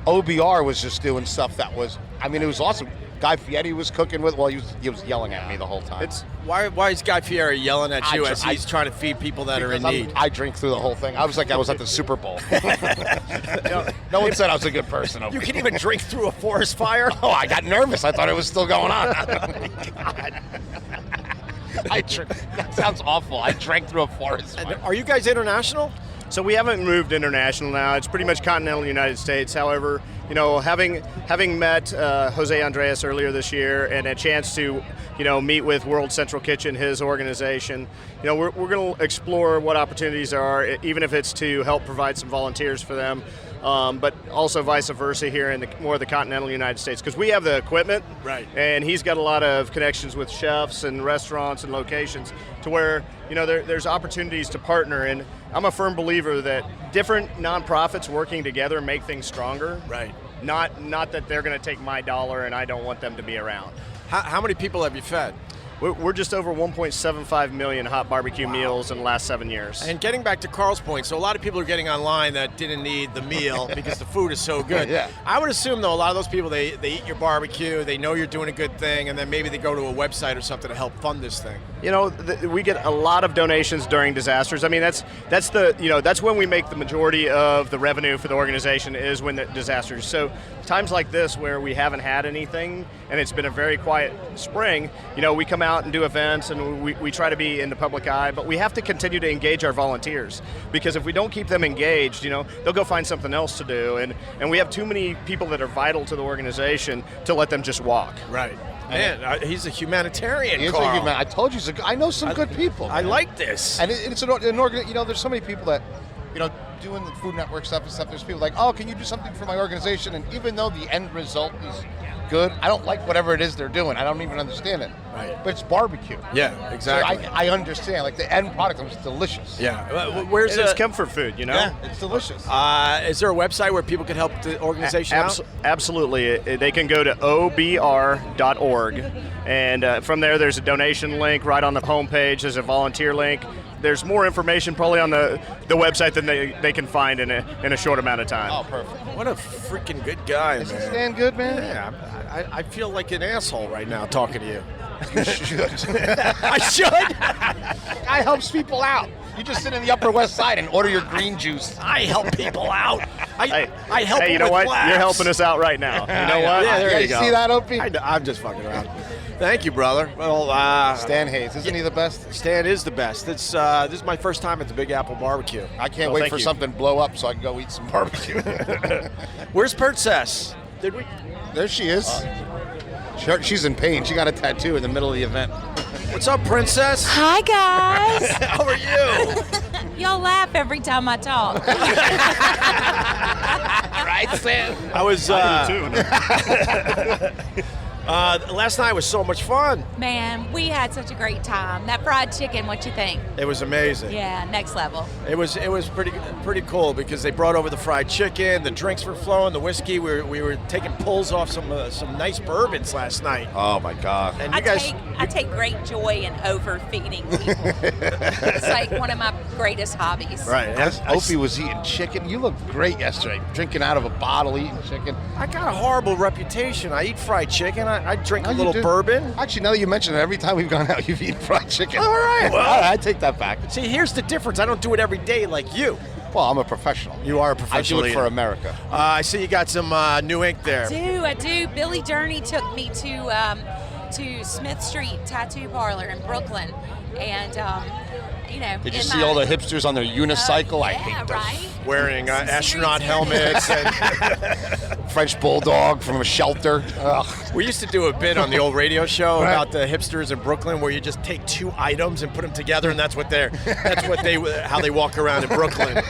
OBR was just doing stuff that was, I mean, it was awesome. Guy Fieri was cooking with, well, he was yelling at me the whole time. Why is Guy Fieri yelling at you as he's trying to feed people that are in need? I drink through the whole thing. I was like I was at the Super Bowl. No one said I was a good person. You can even drink through a forest fire? Oh, I got nervous. I thought it was still going on. God. That sounds awful. I drank through a forest fire. Are you guys international? So we haven't moved international now. It's pretty much continental United States. However, you know, having met Jose Andres earlier this year and a chance to, you know, meet with World Central Kitchen, his organization, you know, we're going to explore what opportunities there are, even if it's to help provide some volunteers for them, but also vice versa here in more of the continental United States, because we have the equipment, right? And he's got a lot of connections with chefs and restaurants and locations to where, you know, there's opportunities to partner. And I'm a firm believer that different nonprofits working together make things stronger. Right. Not that they're going to take my dollar and I don't want them to be around. How many people have you fed? We're just over 1.75 million hot barbecue meals in the last 7 years. And getting back to Carl's point, so a lot of people are getting online that didn't need the meal because the food is so good. Yeah. I would assume, though, a lot of those people, they eat your barbecue, they know you're doing a good thing, and then maybe they go to a website or something to help fund this thing. You know, we get a lot of donations during disasters. I mean, that's when we make the majority of the revenue for the organization is when the disasters. So times like this where we haven't had anything and it's been a very quiet spring, you know, we come out and do events and we try to be in the public eye, but we have to continue to engage our volunteers, because if we don't keep them engaged, you know, they'll go find something else to do, and we have too many people that are vital to the organization to let them just walk. Right. Man, he's a humanitarian. He is Carl. a human. I told you, I know some good people. I like this. And it's an organ. You know, there's so many people that, you know, doing the Food Network stuff and stuff. There's people like, oh, can you do something for my organization? And even though the end result is good, I don't like whatever it is they're doing. I don't even understand it. Right. But it's barbecue. Yeah, exactly. So I understand. Like the end product is delicious. Yeah. Where's It's comfort food, you know? Yeah, it's delicious. Is there a website where people can help the organization out? Absolutely. They can go to obr.org, and from there there's a donation link right on the homepage. There's a volunteer link. There's more information probably on the website than they can find in a short amount of time. Oh, perfect. What a freaking good guy, Isn't man. Stan good, man? Yeah, I feel like an asshole right now talking to you. You should. I should? Guy helps people out. You just sit in the Upper West Side and order your green juice. I help people out. I help Hey, you them know with what? laughs. You're helping us out right now. You know what? Yeah, there you go. See that, Opie? I'm just fucking around. Thank you, brother. Well, Stan Hayes, isn't he the best? Stan is the best. It's this is my first time at the Big Apple Barbecue. I can't wait for something to blow up so I can go eat some barbecue. Where's Princess? Did we? There she is. She's in pain. She got a tattoo in the middle of the event. What's up, Princess? Hi, guys. How are you? Y'all laugh every time I talk. Right, Stan? I was. Last night was so much fun. Man, we had such a great time. That fried chicken, what you think? It was amazing. Yeah, next level. It was pretty cool because they brought over the fried chicken, the drinks were flowing, the whiskey. We were taking pulls off some nice bourbons last night. Oh my God! And I take great joy in overfeeding people. It's like one of my greatest hobbies. Right. Opie was eating chicken. You looked great yesterday, drinking out of a bottle, eating chicken. I got a horrible reputation. I eat fried chicken. I drink No, a you little do. bourbon. Actually, now that you mention it, every time we've gone out, you've eaten fried chicken. All right. Well, All right, I take that back. see, here's the difference. I don't do it every day like you. Well, I'm a professional. You are a professional. I do it for America. I see you got some new ink there. I do. Billy Durney took me to Smith Street Tattoo Parlor in Brooklyn, and Did you see all the hipsters on their unicycle? I hate those. Right? Wearing astronaut helmets and French bulldog from a shelter. Ugh. We used to do a bit on the old radio show about the hipsters in Brooklyn, where you just take two items and put them together, and that's how they walk around in Brooklyn.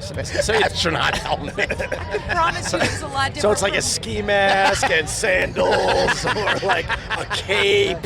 So astronaut helmet. I promise you, it's a lot different. So it's like a ski mask and sandals, or like a cape.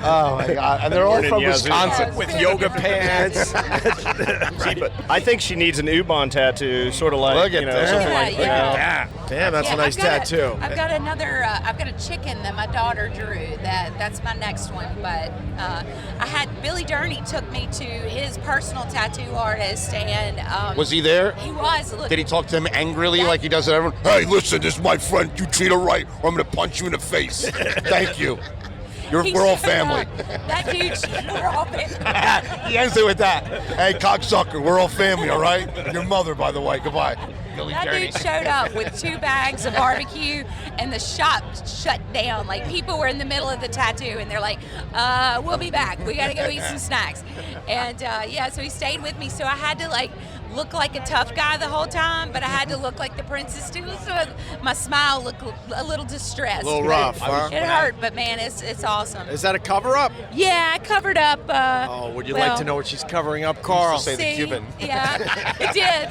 Oh my God! And they're all from Wisconsin with yoga pants. But I think she needs an Ubon tattoo, sort of like Look at that. something like Yeah. that. Damn, that's a nice tattoo. I've got another. I've got a chicken that my daughter drew. That's my next one. But I had Billy Durney took me to his personal tattoo artist, and Was he there? He was. Look, Did he talk to him angrily like he does to everyone? Hey, listen, this is my friend. You treat her right, or I'm going to punch you in the face. Thank you. We're all family. That dude, we're all family. He ends it with that. Hey, cocksucker, we're all family, all right? And your mother, by the way. Goodbye. Billy That Durney. dude showed up with 2 bags of barbecue, and the shop shut down. Like, people were in the middle of the tattoo, and they're like, we'll be back. We got to go eat some snacks. And, so he stayed with me. So I had to, look like a tough guy the whole time, but I had to look like the princess too. So my smile looked a little distressed. A little rough, huh? It hurt, but man, it's awesome. Is that a cover-up? Yeah, I covered up. Would you like to know what she's covering up, Carl? Say the Cuban. Yeah, it did.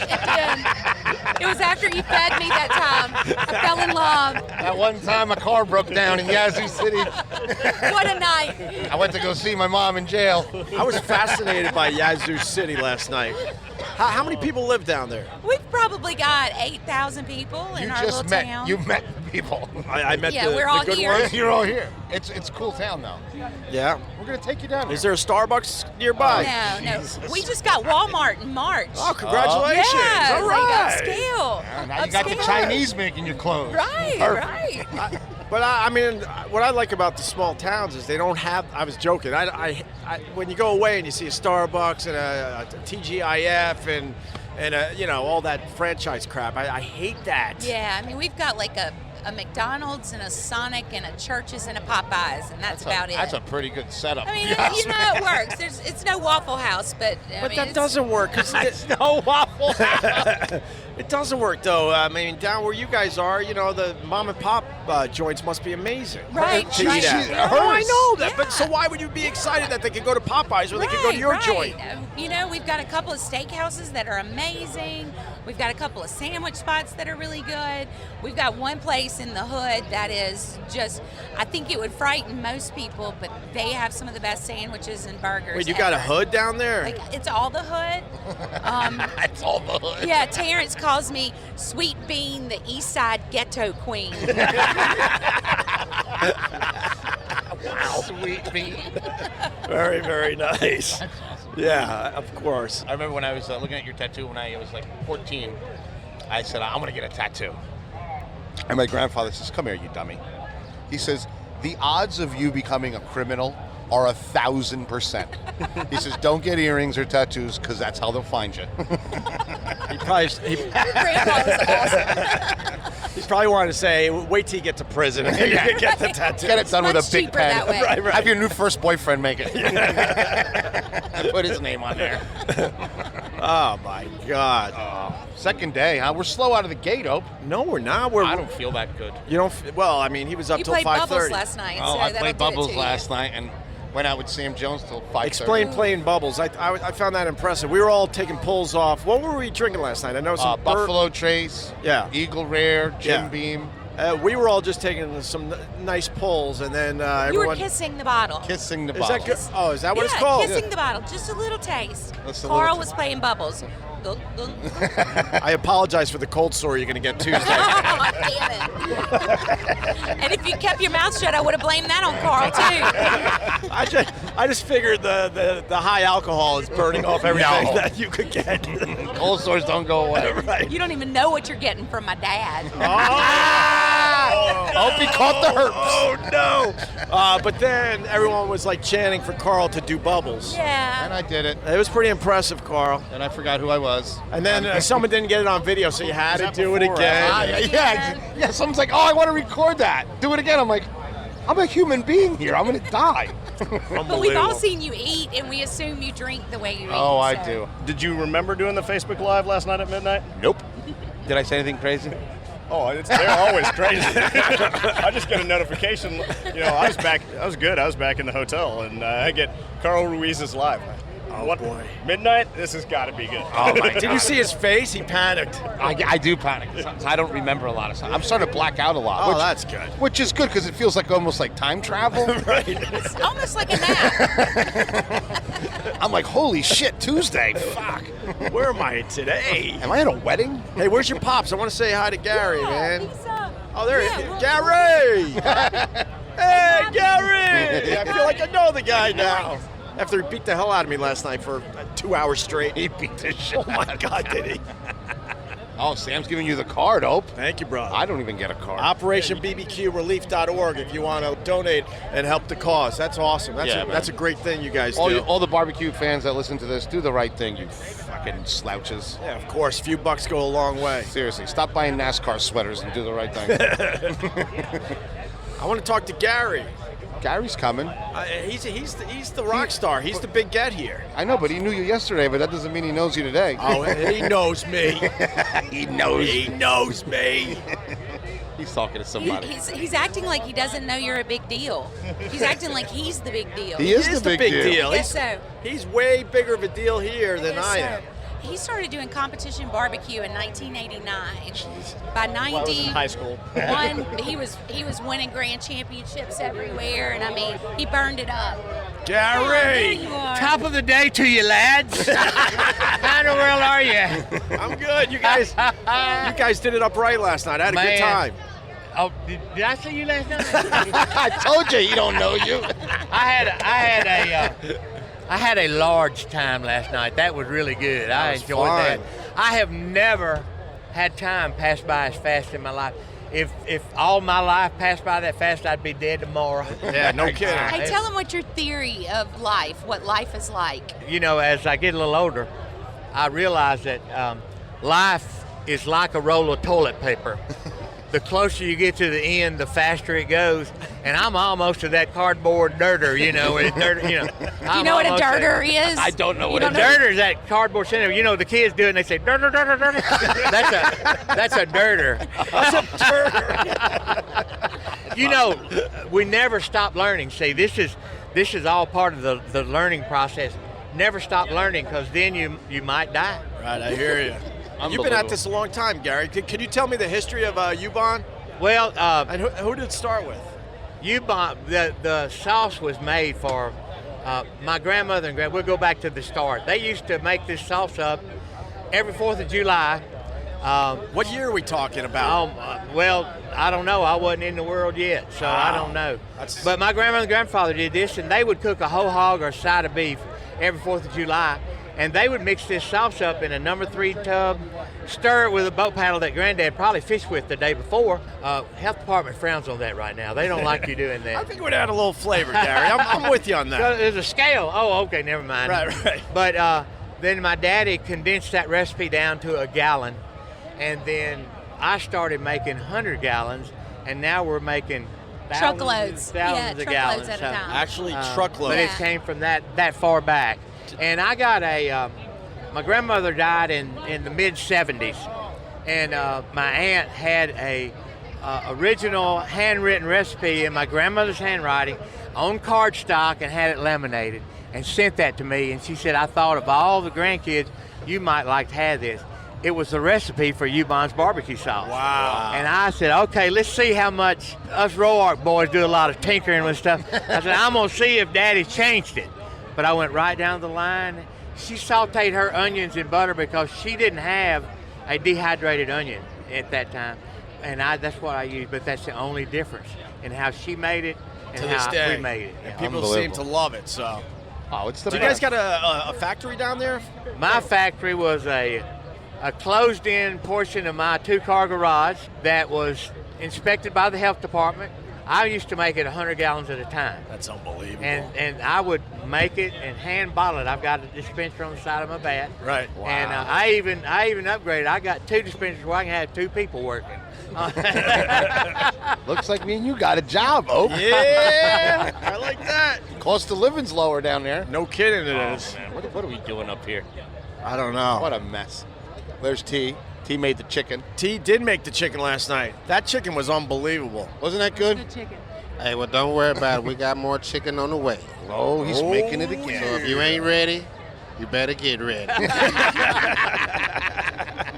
It was after he fed me that time. I fell in love. That one time my car broke down in Yazoo City. What a night. I went to go see my mom in jail. I was fascinated by Yazoo City last night. How many people live down there? We've probably got 8,000 people in our little town. You met people. I met we're all the good here. ones. You're all here. It's a cool town, though. Yeah. We're going to take you down there. Is there a Starbucks nearby? No. We just got Walmart in March. Oh, congratulations. Yeah, all like right. upscale. Yeah, now you got the Chinese making your clothes. Right, Perfect. right. But I mean, what I like about the small towns is they don't have. I was joking. I when you go away and you see a Starbucks and a TGIF and all that franchise crap, I hate that. Yeah, I mean, we've got like a McDonald's and a Sonic and a Church's and a Popeyes, and that's about it. That's a pretty good setup. I mean, it works. It's no Waffle House, but That doesn't work. It's no Waffle House. It doesn't work though. I mean, down where you guys are, the mom and pop joints must be amazing. Right. To eat at. Oh, I know that. But so why would you be excited that they could go to Popeyes or they could go to your joint? We've got a couple of steakhouses that are amazing. We've got a couple of sandwich spots that are really good. We've got one place in the hood that is just, I think it would frighten most people, but they have some of the best sandwiches and burgers. Wait, you got a hood down there? Like, it's all the hood. It's all the hood. Yeah, Terrence calls me Sweet Bean, the East Side Ghetto Queen. Wow. Sweet Bean. Very, very nice. Yeah, of course. I remember when I was looking at your tattoo when I was like 14, I said, I'm going to get a tattoo. And my grandfather says, come here, you dummy. He says, the odds of you becoming a criminal are 1,000%. He says, don't get earrings or tattoos because that's how they'll find you. He's probably wanting to say, wait till you get to prison and then you can get the tattoo. Get it done with a big cheaper pen. that way. Right. Have your new first boyfriend make it. Put his name on there. Oh, my God. Second day, huh? We're slow out of the gate, Ope. No, we're not. I don't feel that good. You don't. Well, I mean, he was up You till played 5:30. Bubbles last night, Oh, so I that'll played do it Bubbles to you. last night and went out with Sam Jones till 5:30. Explain playing Bubbles. I found that impressive. We were all taking pulls off. What were we drinking last night? I know some Buffalo Trace, Eagle Rare, Jim Beam. We were all just taking some nice pulls, and then You everyone. were kissing the bottle. Kissing the Is bottle. that good? Oh, is that what it's Yeah, called? kissing the bottle. Just a little taste. Just a Carl little was playing Bubbles. I apologize for the cold sore you're going to get Tuesday. Oh, damn it. And if you kept your mouth shut, I would have blamed that on Carl, too. I just figured the high alcohol is burning off everything that you could get. Cold sores don't go away. Right. You don't even know what you're getting from my dad. Opie caught the herpes. Oh no! But then everyone was like chanting for Carl to do bubbles. Yeah. And I did it. It was pretty impressive, Carl. And I forgot who I was. And then someone didn't get it on video, so you had to do it again. Yeah. Someone's like, "Oh, I want to record that. Do it again." I'm like, "I'm a human being here. I'm gonna die." But we've all seen you eat, and we assume you drink the way you eat. Oh, I so. do. Did you remember doing the Facebook Live last night at midnight? Nope. Did I say anything crazy? Oh, they're always crazy. I just get a notification. I was back. I was good. I was back in the hotel, and I get Carl Ruiz's live. Oh, what boy. Midnight? This has got to be good. Oh, my God. Did you see his face? He panicked. I do panic. I don't remember a lot of stuff. I'm starting to black out a lot. Oh, that's good. Which is good because it feels like almost like time travel. Right. It's almost like a nap. I'm like, holy shit, Tuesday. Fuck. Where am I today? Am I at a wedding? Hey, where's your pops? I want to say hi to Gary, man. Oh, there he is. well- Gary! Hey, Gary! I feel like I know the guy now. After he beat the hell out of me last night for 2 hours straight. He beat the shit. Oh, my God, did he? Oh, Sam's giving you the card, Ope. Thank you, brother. I don't even get a card. OperationBBQRelief.org if you want to donate and help the cause. That's awesome. That's a great thing you guys do. All the barbecue fans that listen to this, do the right thing, you fucking slouches. Yeah, of course. A few bucks go a long way. Seriously, stop buying NASCAR sweaters and do the right thing. I want to talk to Gary. Gary's coming. He's the rock star. He's the big get here. I know, but he knew you yesterday, but that doesn't mean he knows you today. Oh, he knows me. He knows. He knows me. He's talking to somebody. He's acting like he doesn't know you're a big deal. He's acting like he's the big deal. He is the big deal. Yes, so. He's way bigger of a deal here than Yes, I sir. am. He started doing competition barbecue in 1989. By 90, Well, I was in high school. he was winning grand championships everywhere, and I mean, he burned it up. Gary! There you are. Top of the day to you, lads. How in the world are you? I'm good. You guys did it up right last night. I had a good time. Oh, did I see you last night? I told you he don't know you. I had a large time last night. That was really good. I enjoyed that. I have never had time pass by as fast in my life. If all my life passed by that fast, I'd be dead tomorrow. Yeah, no kidding. Hey, tell them what your theory of life, what life is like. You know, as I get a little older, I realize that life is like a roll of toilet paper. The closer you get to the end, the faster it goes. And I'm almost to that cardboard dirter, you know. Do you know what a dirter is? I don't know what a dirter is. That cardboard center. You know, the kids do it and they say dirter, dirter, dirter. That's a dirter. That's a dirter. You know, we never stop learning. See, this is all part of the learning process. Never stop learning, because then you might die. Right, I hear you. You've been at this a long time, Gary. Can you tell me the history of U-Bon? Well, and who did it start with? U-Bon, the sauce was made for my grandmother and we'll go back to the start. They used to make this sauce up every 4th of July. What year are we talking about? Well, I don't know. I wasn't in the world yet, so I don't know. But my grandmother and grandfather did this, and they would cook a whole hog or a side of beef every 4th of July. And they would mix this sauce up in a number 3 tub, stir it with a boat paddle that Granddad probably fished with the day before. Health department frowns on that right now. They don't like you doing that. I think it would add a little flavor, Gary. I'm with you on that. There's a scale. Oh, okay, never mind. Right. But then my daddy condensed that recipe down to a gallon, and then I started making 100 gallons, and now we're making truckloads. Thousands of gallons at a time. Actually, truckloads. But it came from that far back. And I got my grandmother died in the mid-'70s, and my aunt had a original handwritten recipe in my grandmother's handwriting on cardstock and had it laminated and sent that to me. And she said, I thought of all the grandkids, you might like to have this. It was the recipe for U-Bon's barbecue sauce. Wow. And I said, okay, let's see how much us Roark boys do a lot of tinkering with stuff. I said, I'm going to see if Daddy changed it. But I went right down the line. She sauteed her onions in butter because she didn't have a dehydrated onion at that time. And that's what I used, but that's the only difference in how she made it and to this how day. we made it. And people seem to love it, so. Oh, it's the Do you guys got a factory down there? My factory was a closed-in portion of my 2-car garage that was inspected by the health department. I used to make it 100 gallons at a time. That's unbelievable. And I would make it and hand bottle it. I've got a dispenser on the side of my bat. Right. Wow. And I even upgraded. I got 2 dispensers where I can have 2 people working. Looks like me and you got a job, Ope. Yeah, I like that. Cost of living's lower down there. No kidding, it is. Man, what are we doing up here? I don't know. What a mess. There's T. T made the chicken. T did make the chicken last night. That chicken was unbelievable. Wasn't that good? Good chicken. Hey, well, don't worry about it. We got more chicken on the way. Oh, he's making it again. So if you ain't ready, you better get ready.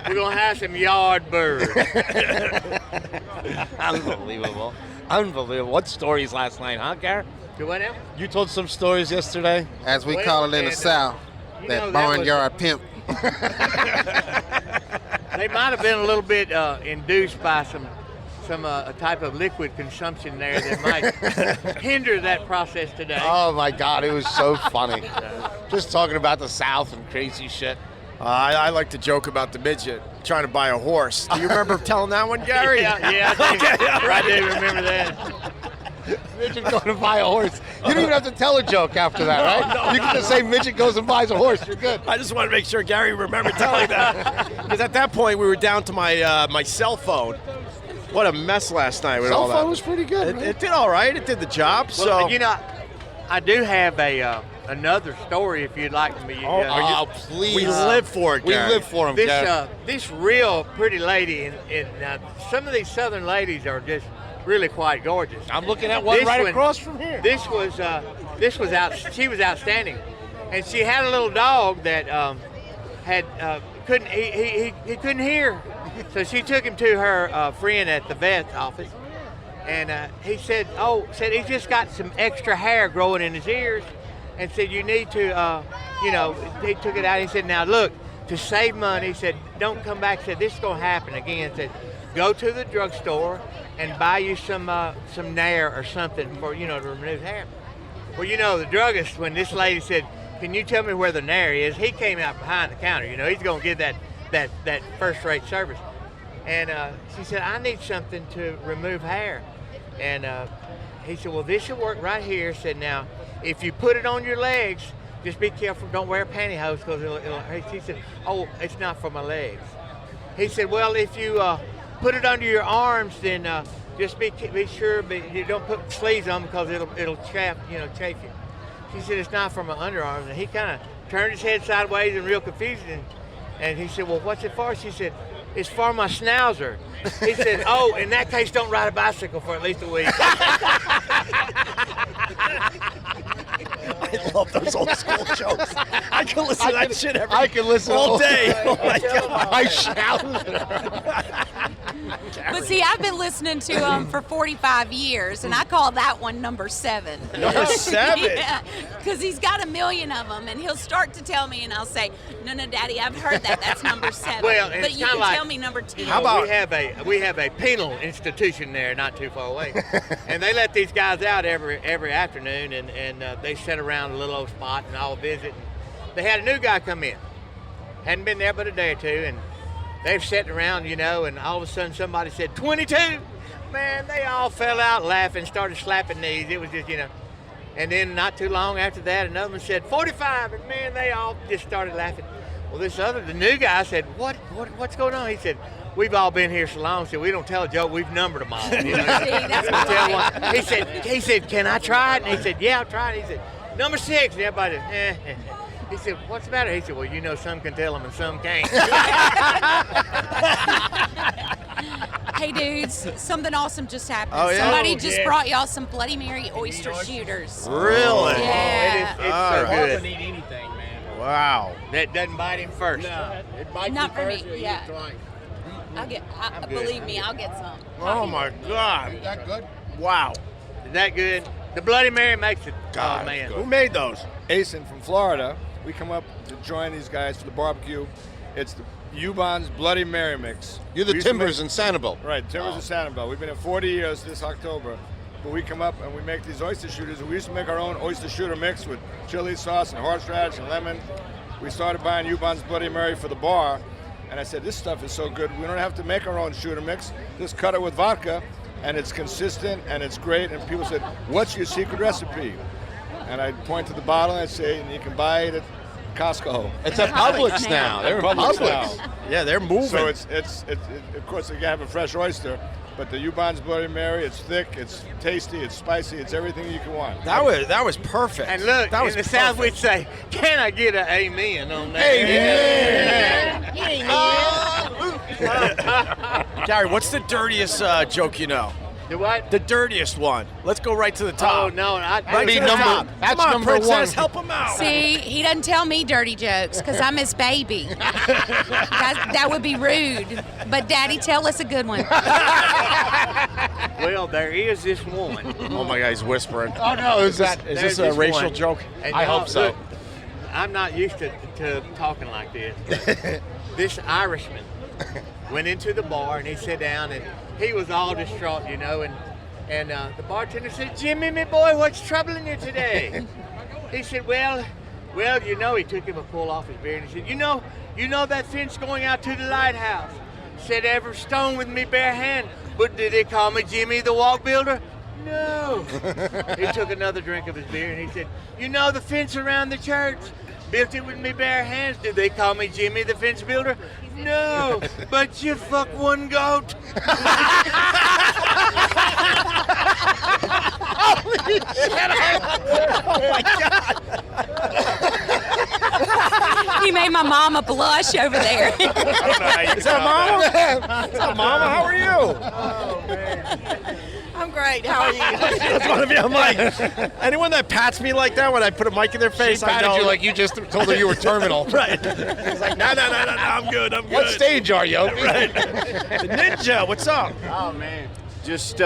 We're going to have some yard birds. Unbelievable. Unbelievable. What stories last night, huh, Garrett? Do what now? You told some stories yesterday. As we call it in the South, that barnyard pimp. They might have been a little bit induced by some type of liquid consumption there that might hinder that process today. Oh, my God. It was so funny. Just talking about the South and crazy shit. I like to joke about the midget trying to buy a horse. Do you remember telling that one, Gary? Yeah, I do remember that. Midget going to buy a horse. You don't even have to tell a joke after that, right? No, you can just say midget goes and buys a horse. You're good. I just want to make sure Gary remembered telling that. Because at that point, we were down to my my cell phone. What a mess last night with all that. Cell phone was pretty good. It did all right. It did the job. Well, So you know, I do have another story if you'd like me. Please. we live for it, We Gary. live for him, Gary. This real pretty lady, and some of these southern ladies are just really quite gorgeous. I'm looking at one This right one- across from here. This was she was outstanding, and she had a little dog that couldn't he couldn't hear, so she took him to her friend at the vet's office, and he said he just got some extra hair growing in his ears, and said you need to he took it out. He said, now look, to save money, he said don't come back. He said this is gonna happen again. He said go to the drugstore and buy you some Nair or something for to remove hair. Well, the druggist, when this lady said, can you tell me where the Nair is, he came out behind the counter. He's going to get that first-rate service. And she said, I need something to remove hair. And he said, well, this should work right here. Said, now, if you put it on your legs, just be careful. Don't wear pantyhose because it'll. He said, oh, it's not for my legs. He said, well, if you put it under your arms, then just be sure you don't put sleeves on because it'll chafe you. She said it's not for my underarms, and he kind of turned his head sideways and real confused, and he said, well, what's it for? She said, it's for my schnauzer. He said, oh, in that case, don't ride a bicycle for at least a week. I love those old school jokes. I can listen to that shit I can listen all day. Oh my God. I shout. But see, I've been listening to him for 45 years, and I call that one number 7. Number 7? Yeah, because he's got a million of them, and he'll start to tell me, and I'll say, no, Daddy, I've heard that. That's number 7. Well, but you can tell me number 10. How about we have a penal institution there, not too far away, and they let these guys out every afternoon, and they sit around a little old spot and all visit. They had a new guy come in, hadn't been there but a day or two, and they've sat around, and all of a sudden somebody said 22. Man, they all fell out laughing, started slapping knees. It was just, and then not too long after that, another one said 45, and man, they all just started laughing. Well, the new guy said, what's going on? He said, we've all been here so long, so we don't tell a joke. We've numbered them all. See, that's my one. He said, can I try it? And he said, yeah, I'll try it. He said, number 6. And everybody said, He said, what's the matter? He said, well, some can tell them and some can't. Hey, dudes, something awesome just happened. Oh, yeah? Somebody Oh, just yeah. brought y'all some Bloody Mary oyster shooters. Really? Yeah. It's All so right. good. Eat anything, man. Wow. That doesn't bite him first. No, it bites Not you for me, first, you eat yeah. it twice. Believe me, I'll get some. Oh my God. Is that good? Wow. Is that good? The Bloody Mary makes it. God, Oh, man. who made those? Asen from Florida. We come up to join these guys for the barbecue. It's the Ubon's Bloody Mary mix. You're the We used to Timbers in Sanibel. Right, Timbers in Sanibel. We've been here 40 years this October. But we come up and we make these oyster shooters. We used to make our own oyster shooter mix with chili sauce and horseradish and lemon. We started buying Ubon's Bloody Mary for the bar. And I said, this stuff is so good, we don't have to make our own shooter mix. Just cut it with vodka, and it's consistent, and it's great. And people said, what's your secret recipe? And I point to the bottle, and I say, and you can buy it at Costco. It's at Publix now. They're at Publix. now. Yeah, they're moving. So it's of course, you have a fresh oyster, but the Ubon's Bloody Mary, it's thick, it's tasty, it's spicy, it's everything you can want. That was perfect. And look, that was in the South we'd say, can I get an amen on that? Gary, what's the dirtiest joke you know? The what? The dirtiest one. Let's go right to the top. Oh, no. Right to the top. That's Come on, number princess, one. help him out. See, he doesn't tell me dirty jokes because I'm his baby. That would be rude. But Daddy, tell us a good one. Well, there is this one. Oh my God, he's whispering. Oh no, Is this a racial joke? And I hope so. look, I'm not used to talking like this. This Irishman went into the bar and he sat down and he was all distraught, you know, and the bartender said, Jimmy, my boy, what's troubling you today? He said, well, you know, he took him a pull off his beer and he said, you know that fence going out to the lighthouse? Said every stone with me bare hand, but did they call me Jimmy the Walk Builder? No. He took another drink of his beer and he said, you know the fence around the church? Built it with me bare hands. Did they call me Jimmy the Fence Builder? No, but you fuck one goat. Holy shit. Oh my God. He made my mama blush over there. Is that Mama? Is that Mama? How are you? Oh, man. I'm great. How are you? That's one of you. I'm like, anyone that pats me like that when I put a mic in their face, She I patted know. you like you just told her you were terminal. Right. He's like, no, I'm good. What stage are you, Opie? Right. The Ninja, what's up? Oh man, just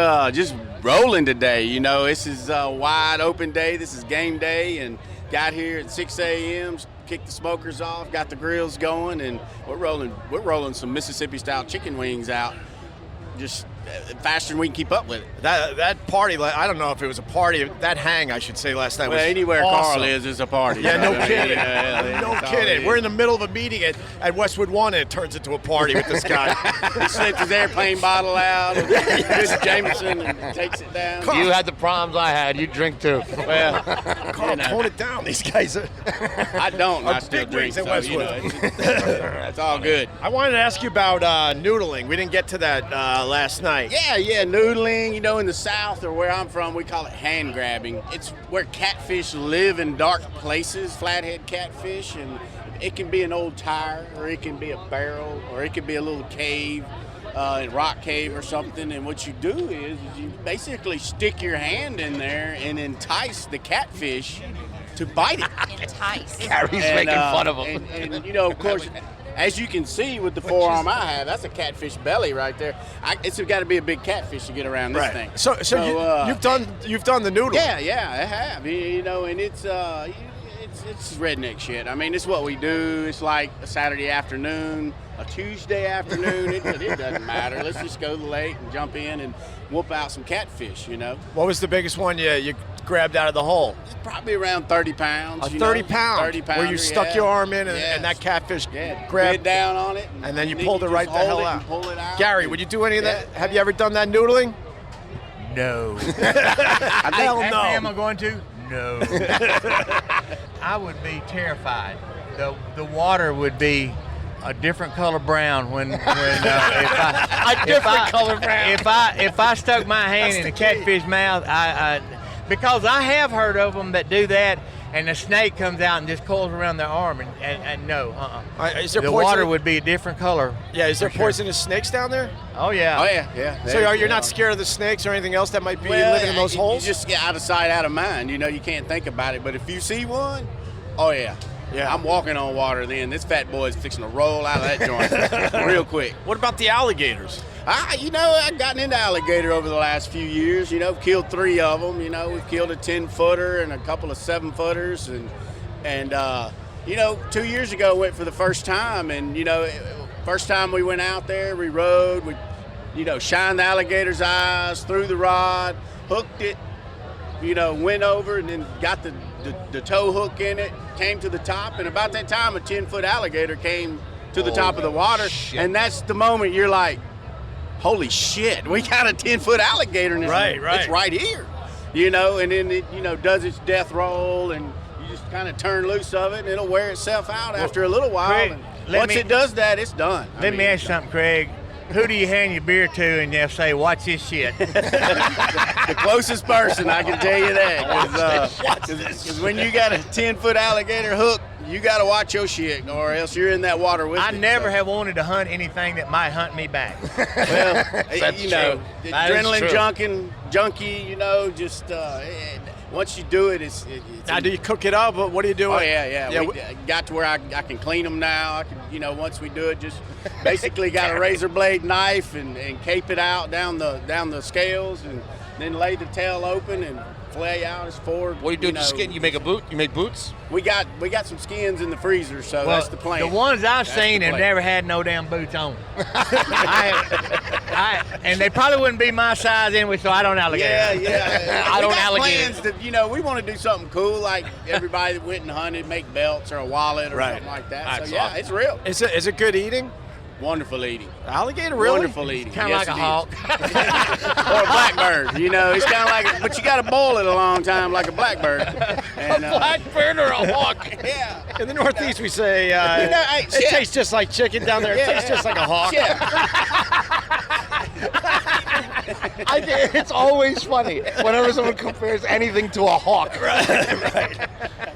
rolling today. You know, this is a wide open day. This is game day, and got here at 6 a.m. Kicked the smokers off, got the grills going, and we're rolling some Mississippi style chicken wings out. Just faster than we can keep up with it. That party, I don't know if it was a party. That hang, I should say, last night was anywhere awesome. Carl is a party. Yeah, no kidding. Yeah, no that's all kidding. it is. We're in the middle of a meeting at Westwood One, and it turns into a party with this guy. He slips his airplane bottle out, Chris Jameson, and takes it down. You had the problems I had. You drink too. Well, Carl, tone it down. These guys are. I don't. I still big drink. wigs at So, Westwood. That's all good. I wanted to ask you about noodling. We didn't get to that last night. Yeah, noodling. You know, in the South or where I'm from, we call it hand grabbing. It's where catfish live in dark places, flathead catfish, and it can be an old tire, or it can be a barrel, or it can be a little cave, a rock cave or something. And what you do is you basically stick your hand in there and entice the catfish to bite it. Entice. Gary's making fun of him. And you know, of course, as you can see with the forearm I have, that's a catfish belly right there. It's got to be a big catfish to get around this thing. So you've done the noodle. Yeah, I have. You know, and it's redneck shit. I mean, it's what we do. It's like a Saturday afternoon, a Tuesday afternoon. It doesn't matter. Let's just go to the lake and jump in and whoop out some catfish. You know. What was the biggest one you grabbed out of the hole? It's probably around 30 pounds. A 30 pound. 30 pounder, where you stuck your arm in and that catfish grabbed bid down on it, and then you pulled it right the hell out. Pull it out. Gary, would you do any of that? Have you ever done that noodling? No. Hell no. Am I going to? No. I would be terrified. The water would be a different color brown when color brown. If I stuck my hand in a catfish mouth, because I have heard of them that do that, and the snake comes out and just coils around their arm, and no, Is there the water would be a different color. Yeah, is there poisonous snakes down there? Oh yeah. Yeah. So you're not scared of the snakes or anything else that might be living in those holes? You just get out of sight, out of mind. You know, you can't think about it. But if you see one, oh yeah. Yeah. I'm walking on water then. This fat boy's fixing to roll out of that joint real quick. What about the alligators? You know, I've gotten into alligator over the last few years. You know, killed 3 of them. You know, we've killed a 10-footer and a couple of 7-footers. And you know, 2 years ago, went for the first time. And, you know, first time we went out there, we rode. We, you know, shined the alligator's eyes, threw the rod, hooked it, you know, went over and then got the tow hook in it, came to the top. And about that time, a 10-foot alligator came to the top of the water, and that's the moment you're like, holy shit, we got a 10-foot alligator in this. Right. It's right here, you know, and then it, you know, does its death roll, and you just kind of turn loose of it, and it'll wear itself out after a little while. Craig, And once it does that, it's done. Let me ask you something, Craig. Who do you hand your beer to and they'll say, watch this shit? The closest person, I can tell you that. Because when you got a 10-foot alligator hook, you got to watch your shit, or else you're in that water with I it. never have wanted to hunt anything that might hunt me back. Well, you know, true. That is adrenaline true. junkie, you know, just once you do it, it's Now, do you cook it up? What do you do? Oh yeah. We got to where I can clean them now. I can, you know, once we do it, just basically got a razor blade knife and cape it out down the scales, and then lay the tail open and flay out as forward. What do you do? Just skin? You make a boot? You make boots? We got some skins in the freezer, so that's the plan. The ones I've That's seen the have plan. never had no damn boots on. And they probably wouldn't be my size anyway, so I don't alligator. Yeah. I don't we got alligator. plans to, you know, we want to do something cool, like everybody that went and hunted, make belts or a wallet or Right. something like that. That's So yeah, awesome. it's real. Is it good eating? Wonderful eating. Alligator, really? Wonderful eating. Kind of Yes, like a it hawk. is. Or a blackbird. You know, it's kind of like, but you got to boil it a long time like a blackbird. And, Blackbird or a hawk? Yeah. In the Northeast, we say hey, it shit. tastes just like chicken. Down there, it Yeah. tastes just like a hawk. It's always funny whenever someone compares anything to a hawk. Right.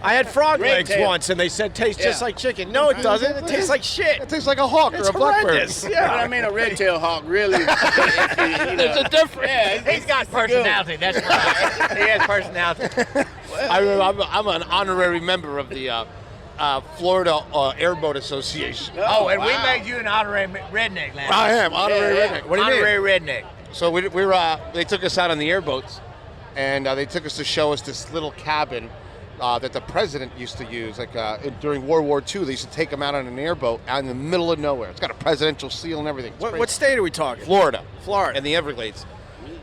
I had frog Red legs tail. once, and they said tastes just Yeah. like chicken. No, it doesn't. It tastes like shit. It tastes like a hawk It's or a blackbird. horrendous. But Yeah. I mean, a red-tailed hawk really. There's a difference. Yeah, He's got personality. That's right. He has personality. I'm an honorary member of the Florida Airboat Association. And we made you an honorary redneck last I night. am honorary Yeah. redneck. What do you mean? Honorary redneck. So they took us out on the airboats, and they took us to show us this little cabin that the president used to use. Like during World War II, they used to take him out on an airboat out in the middle of nowhere. It's got a presidential seal and everything. It's What state are we talking? Florida. Florida. And the Everglades.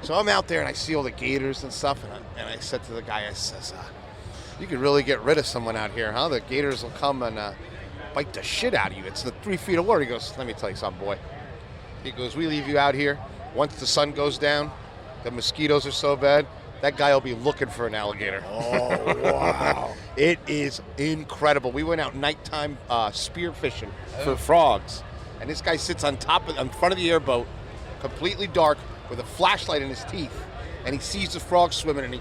So I'm out there and I see all the gators and stuff, and I said to the guy, I says, you could really get rid of someone out here, huh? The gators will come and bite the shit out of you. It's the 3 feet of water. He goes, let me tell you something, boy. He goes, we leave you out here. Once the sun goes down, the mosquitoes are so bad, that guy will be looking for an alligator. Oh, wow. It is incredible. We went out nighttime spear fishing for frogs, and this guy sits on front of the airboat, completely dark, with a flashlight in his teeth, and he sees the frogs swimming, and he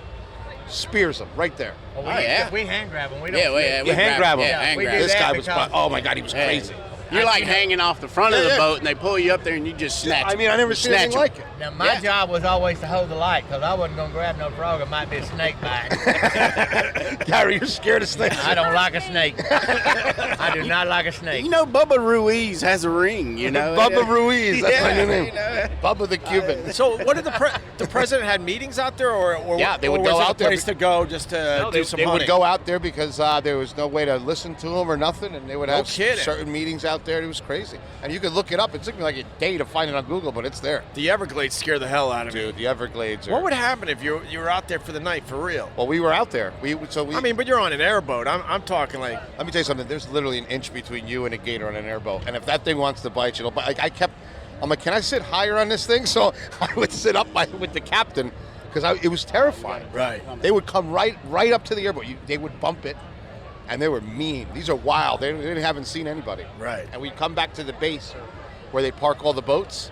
spears them right there. Well, we hand grab them. We don't. we hand grab them. Yeah, hand grab. This that guy was, because- oh my God, he was crazy. You're like hanging off the front of the Yeah. boat, and they pull you up there, and you just snatch. I mean, I never seen anything them. like it. Now, my job was always to hold the light because I wasn't going to grab no frog. It might be a snake bite. Gary, you're scared of snakes. I don't like a snake. I do not like a snake. You know, Bubba Ruiz has a ring, you know. Bubba Ruiz, that's my new name. You know. Bubba the Cuban. So, what did the president had meetings out there, or Yeah, they or would was go it out a there place to go just to do some They hunting? would go out there because there was no way to listen to them or nothing, and they would No have kidding. certain meetings out there. It was crazy. And you could look it up. It took me like a day to find it on Google, but it's there. The Everglades scare the hell out of me. Dude, the Everglades are... What would happen if you were out there for the night for real? Well, we were out there. I mean, but you're on an airboat. I'm talking like. Let me tell you something. There's literally an inch between you and a gator on an airboat, and if that thing wants to bite you, it'll bite. I'm like, can I sit higher on this thing? So I would sit up with the captain because it was terrifying. Right. They would come right up to the airboat. They would bump it, and they were mean. These are wild. They haven't seen anybody. Right. And we'd come back to the base where they park all the boats.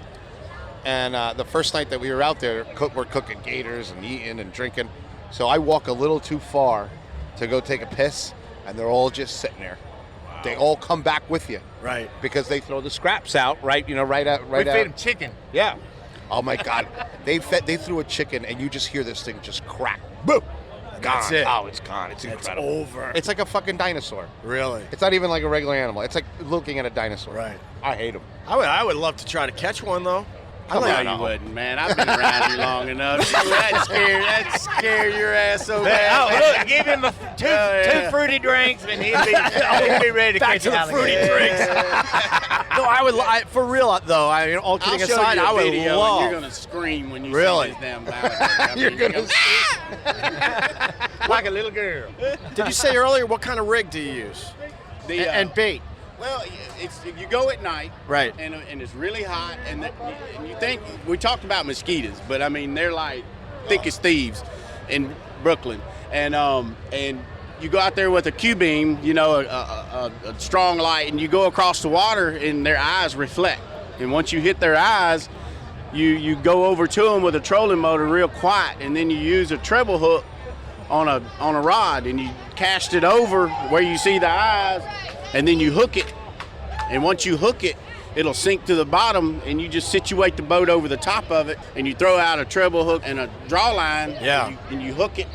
And the first night that we were out there, we're cooking gators and eating and drinking. So I walk a little too far to go take a piss, and they're all just sitting there. Wow. They all come back with you. Right. Because they throw the scraps out, right? You know, right out. We feed them chicken. Yeah. Oh my God. They threw a chicken, and you just hear this thing just crack. Boom. That's Gone. it. Oh, it's gone. It's incredible. over. It's like a fucking dinosaur. Really? It's not even like a regular animal. It's like looking at a dinosaur. Right. I hate them. I would love to try to catch one though. Come on, you wouldn't, man. I've been around here long enough. That'd scare your ass so bad. Oh, look, give him two fruity drinks, and he'd be ready to Back catch to the an fruity alligator. drinks. No, I would. For real though. All kidding I'll show aside, you a I would video, love. and you're gonna scream when you Really? see this damn alligator. You're gonna Like a little girl. Did you say earlier what kind of rig do you use? And bait. Well, you go at night, Right. And it's really hot, and you think we talked about mosquitoes, but I mean they're like thick as thieves in Brooklyn, and you go out there with a Q-beam, you know, a strong light, and you go across the water, and their eyes reflect, and once you hit their eyes, you go over to them with a trolling motor real quiet, and then you use a treble hook on a rod, and you cast it over where you see the eyes, and then you hook it, and once you hook it, it'll sink to the bottom, and you just situate the boat over the top of it, and you throw out a treble hook and a draw line, and you hook it,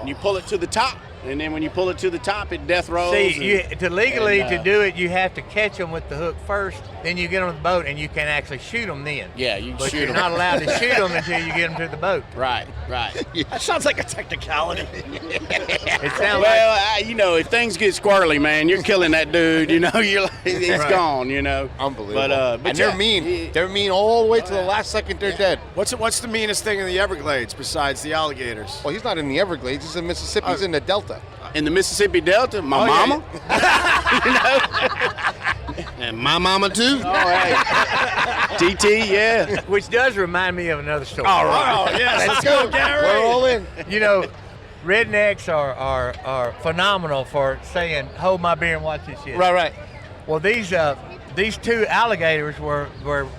and you pull it to the top, and then when you pull it to the top, it death rolls. See, to do it, you have to catch them with the hook first, then you get on the boat, and you can actually shoot them then. Yeah, you but shoot you're them. not allowed to shoot them until you get them to the boat. Right. That sounds like a technicality. It sounds you know, if things get squirrely, man, you're killing that dude. You know, you're like, it's gone. You know, unbelievable. But and they're mean. They're mean all the way to the last second. They're dead. What's the meanest thing in the Everglades besides the alligators? Well, he's not in the Everglades. He's in Mississippi. He's in the Delta. In the Mississippi Delta, my mama. And my mama too. All right. TT, yeah. Which does remind me of another story. All right. Oh, yes, let's go, Gary. We're all in. You know, rednecks are phenomenal for saying, "Hold my beer and watch this shit." Right. Well, these two alligators were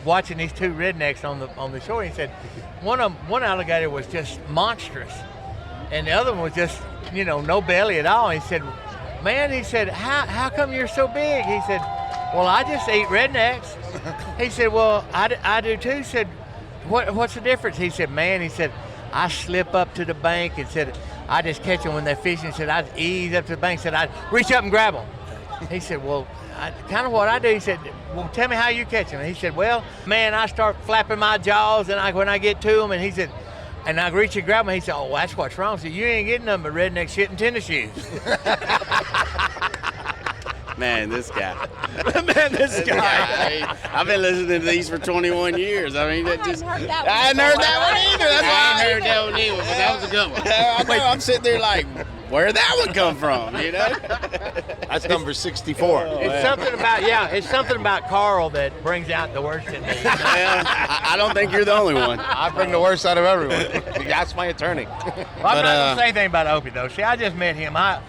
watching these two rednecks on the shore. He said, one alligator was just monstrous, and the other one was just, you know, no belly at all. He said, "Man," he said, how come you're so big?" He said, "Well, I just eat rednecks." He said, "Well, I do too." He said, What's the difference?" He said, "Man," he said, "I slip up to the bank," and said, "I just catch them when they're fishing." He said, "I'd ease up to the bank." He said, "I'd reach up and grab them." He said, "Well, kind of what I do." He said, "Well, tell me how you catch them." He said, "Well, man, I start flapping my jaws, and when I get to them," and he said, "And I reach and grab them." He said, "Oh, that's what's wrong." He said, "You ain't getting nothing but redneck shit and tennis shoes." Man, this guy. guy. I've been listening to these for 21 years. I mean, that just. I hadn't heard that one either. That's why I ain't heard that one either, but that was a good one. I know, I'm sitting there like, where'd that one come from? You know? That's number 64. It's something about Carl that brings out the worst in me. I don't think you're the only one. I bring the worst out of everyone. That's my attorney. Well, I'm not going to say anything about Opie, though. See, I just met him. I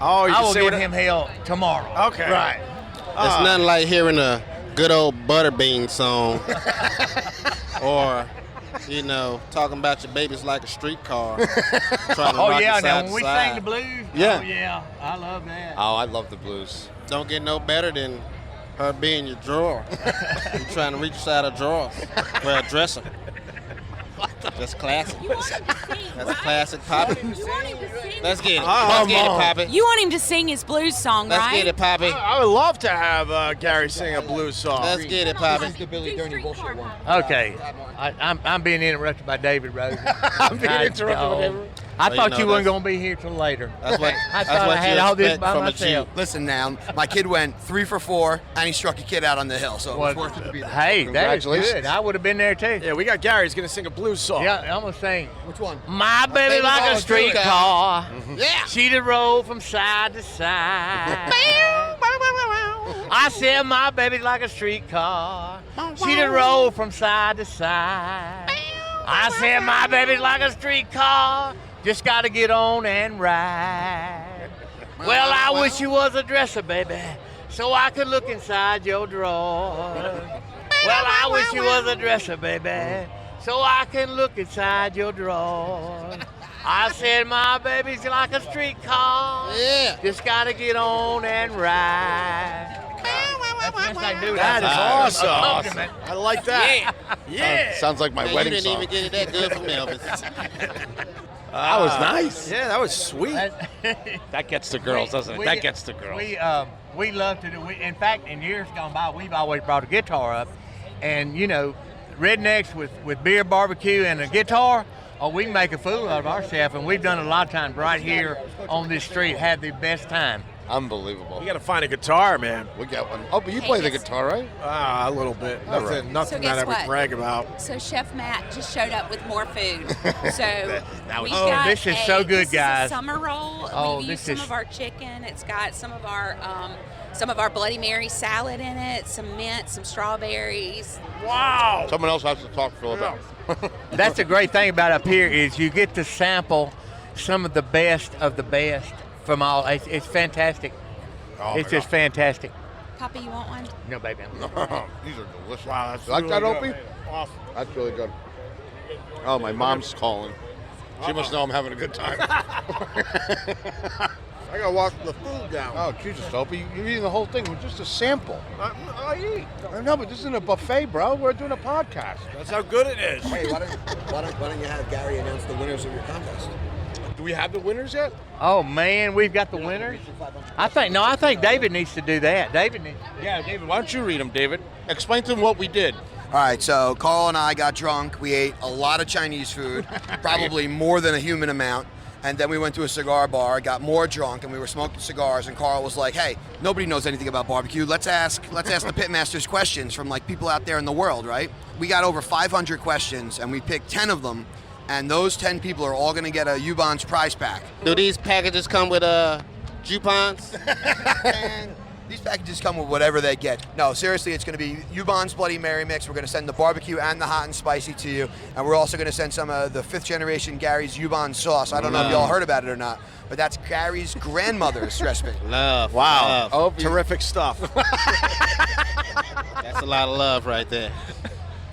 will give him hell tomorrow. Okay. Right. It's nothing like hearing a good old Butterbean song or, you know, talking about your babies like a streetcar. Trying to rock it now side when to we side. sing the blues, Yeah. oh yeah, I love that. Oh, I love the blues. Don't get no better than her being your drawer. You're trying to reach inside a drawer for a dresser. That's classic. That's classic Poppy. Let's get it. Let's get it, Poppy. You want him to sing his blues song, Let's right? get it, Poppy. I would love to have Gary sing a blues song. Let's get it, Poppy. Okay, I'm being interrupted by David Rose. I'm being interrupted by David. I Well, thought you you know, weren't going to be here till later. That's what. I thought I had all this by myself. Listen now, my kid went 3 for 4, and he struck a kid out on the hill, so it was worth it to be there. Hey, that is good. I would have been there too. Yeah, we got Gary's going to sing a blues song. Yeah, I'm going to sing. Which one? My baby like a streetcar. Yeah. She'd roll from side to side. I said my baby's like a streetcar. She'd roll from side to side. I said my baby's like a streetcar. Just got to get on and ride. Well, I wish you was a dresser, baby, so I could look inside your drawer. Well, I wish you was a dresser, baby, so I can look inside your drawer. I said my baby's like a streetcar. Yeah. Just got to get on and ride. That's the best I do. That is awesome. I like that. Yeah. Sounds like my wedding You didn't song. even get it that good from Elvis. That was nice. Yeah, that was sweet. That gets the girls, doesn't it? That gets the girls. We love to do. In fact, in years gone by, we've always brought a guitar up, and you know, rednecks with beer, barbecue, and a guitar. Oh, we can make a fool out of ourselves, and we've done it a lot of times right here on this street. Had the best time. Unbelievable. You got to find a guitar, man. We'll get one. Oh, but you play the guitar, right? A little bit. Nothing So that guess I would what? brag about. So Chef Matt just showed up with more food. So we Oh, got this is so good, this guys. Is a summer roll. Oh, We've used this some is- of our chicken. It's got some of our Bloody Mary salad in it, some mint, some strawberries. Wow. Someone else has to talk for a little bit. That's the great thing about up here is you get to sample some of the best from all. It's fantastic. Oh, It's my just fantastic. Papa, you want one? No, baby. These are delicious. Wow, that's You like that, really Opie? good. Awesome. That's really good. Oh, my mom's calling. She must know I'm having a good time. I got to walk the food down. Oh, Jesus, Opie, you're eating the whole thing with just a sample. I eat. I know, but this isn't a buffet, bro. We're doing a podcast. That's how good it is. Hey, why don't you have Gary announce the winners of your contest? Do we have the winners yet? Oh man, we've got the winners. I think David needs to do that. Yeah, David, why don't you read them, David? Explain to them what we did. All right, so Carl and I got drunk. We ate a lot of Chinese food, probably more than a human amount. And then we went to a cigar bar, got more drunk, and we were smoking cigars. And Carl was like, "Hey, nobody knows anything about barbecue. Let's ask the pitmasters questions from like people out there in the world, right?" We got over 500 questions, and we picked 10 of them. And those 10 people are all going to get a Ubon's prize pack. Do these packages come with coupons? And these packages come with whatever they get. No, seriously, it's going to be Ubon's Bloody Mary mix. We're going to send the barbecue and the hot and spicy to you. And we're also going to send some of the 5th generation Gary's Ubon sauce. I don't know if y'all heard about it or not, but that's Gary's grandmother's recipe. Love. Wow. Love. Terrific stuff. That's a lot of love right there.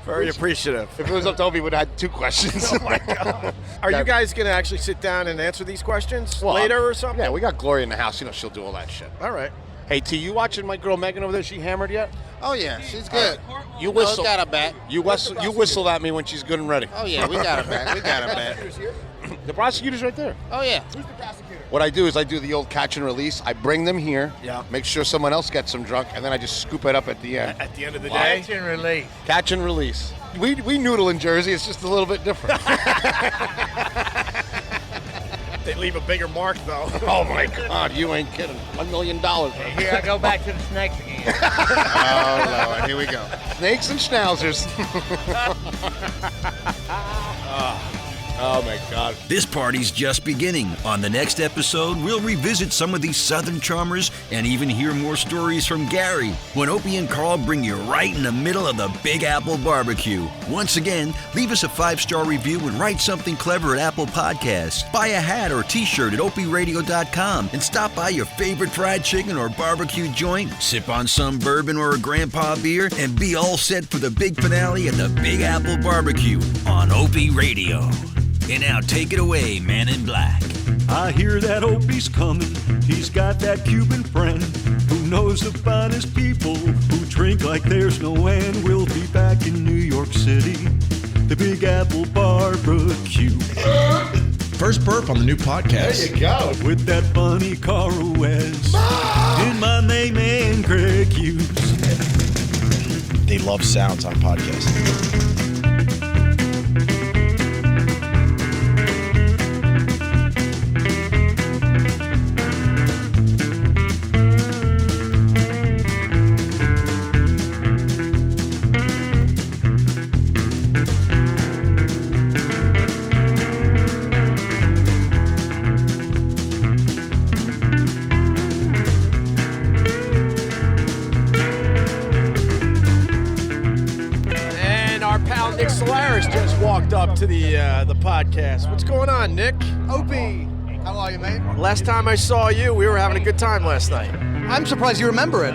Very appreciative. If it was up to Opie, we'd have had 2 questions. Oh my God. Are you guys going to actually sit down and answer these questions Well, later or something? Yeah, we got Gloria in the house. You know, she'll do all that shit. All right. Hey, T, you watching my girl Megan over there? She hammered yet? Oh yeah, she's good. You whistle. got her back. You whistle at me when she's good and ready. Oh yeah, we got her back. We got her back. The prosecutor's right there. Oh yeah. What I do is I do the old catch and release. I bring them here, make sure someone else gets them drunk, and then I just scoop it up at the end. At the end of the day? Catch and release. Catch and release. We noodle in Jersey. It's just a little bit different. They leave a bigger mark, though. Oh, my God. You ain't kidding. $1 million. Here I go back to the snakes again. Oh, Lord. Here we go. Snakes and schnauzers. Oh, my God. This party's just beginning. On the next episode, we'll revisit some of these Southern charmers and even hear more stories from Gary when Opie and Carl bring you right in the middle of the Big Apple Barbecue. Once again, leave us a 5-star review and write something clever at Apple Podcasts. Buy a hat or t-shirt at OpieRadio.com and stop by your favorite fried chicken or barbecue joint, sip on some bourbon or a grandpa beer, and be all set for the big finale at the Big Apple Barbecue on Opie Radio. And now take it away, Man in Black. I hear that Opie's coming. He's got that Cuban friend who knows the finest people who drink like there's no end. We'll be back in New York City, the Big Apple Barbecue. First burp on the new podcast. There you go. With that funny Carl West and my main man Greg Hughes. They love sounds on podcasts. Nick Solaris just walked up to the podcast. What's going on, Nick? Opie, how are you, mate? Last time I saw you, we were having a good time last night. I'm surprised you remember it,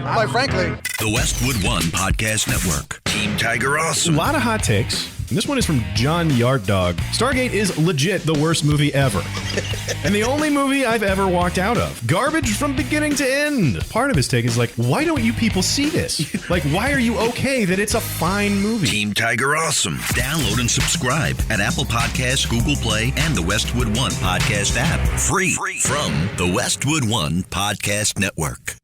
quite frankly. The Westwood One Podcast Network. Team Tiger Awesome. A lot of hot takes. And this one is from John Yarddog. Stargate is legit the worst movie ever. And the only movie I've ever walked out of. Garbage from beginning to end. Part of his take is like, why don't you people see this? Like, why are you okay that it's a fine movie? Team Tiger Awesome. Download and subscribe at Apple Podcasts, Google Play, and the Westwood One Podcast app. Free from the Westwood One Podcast Network.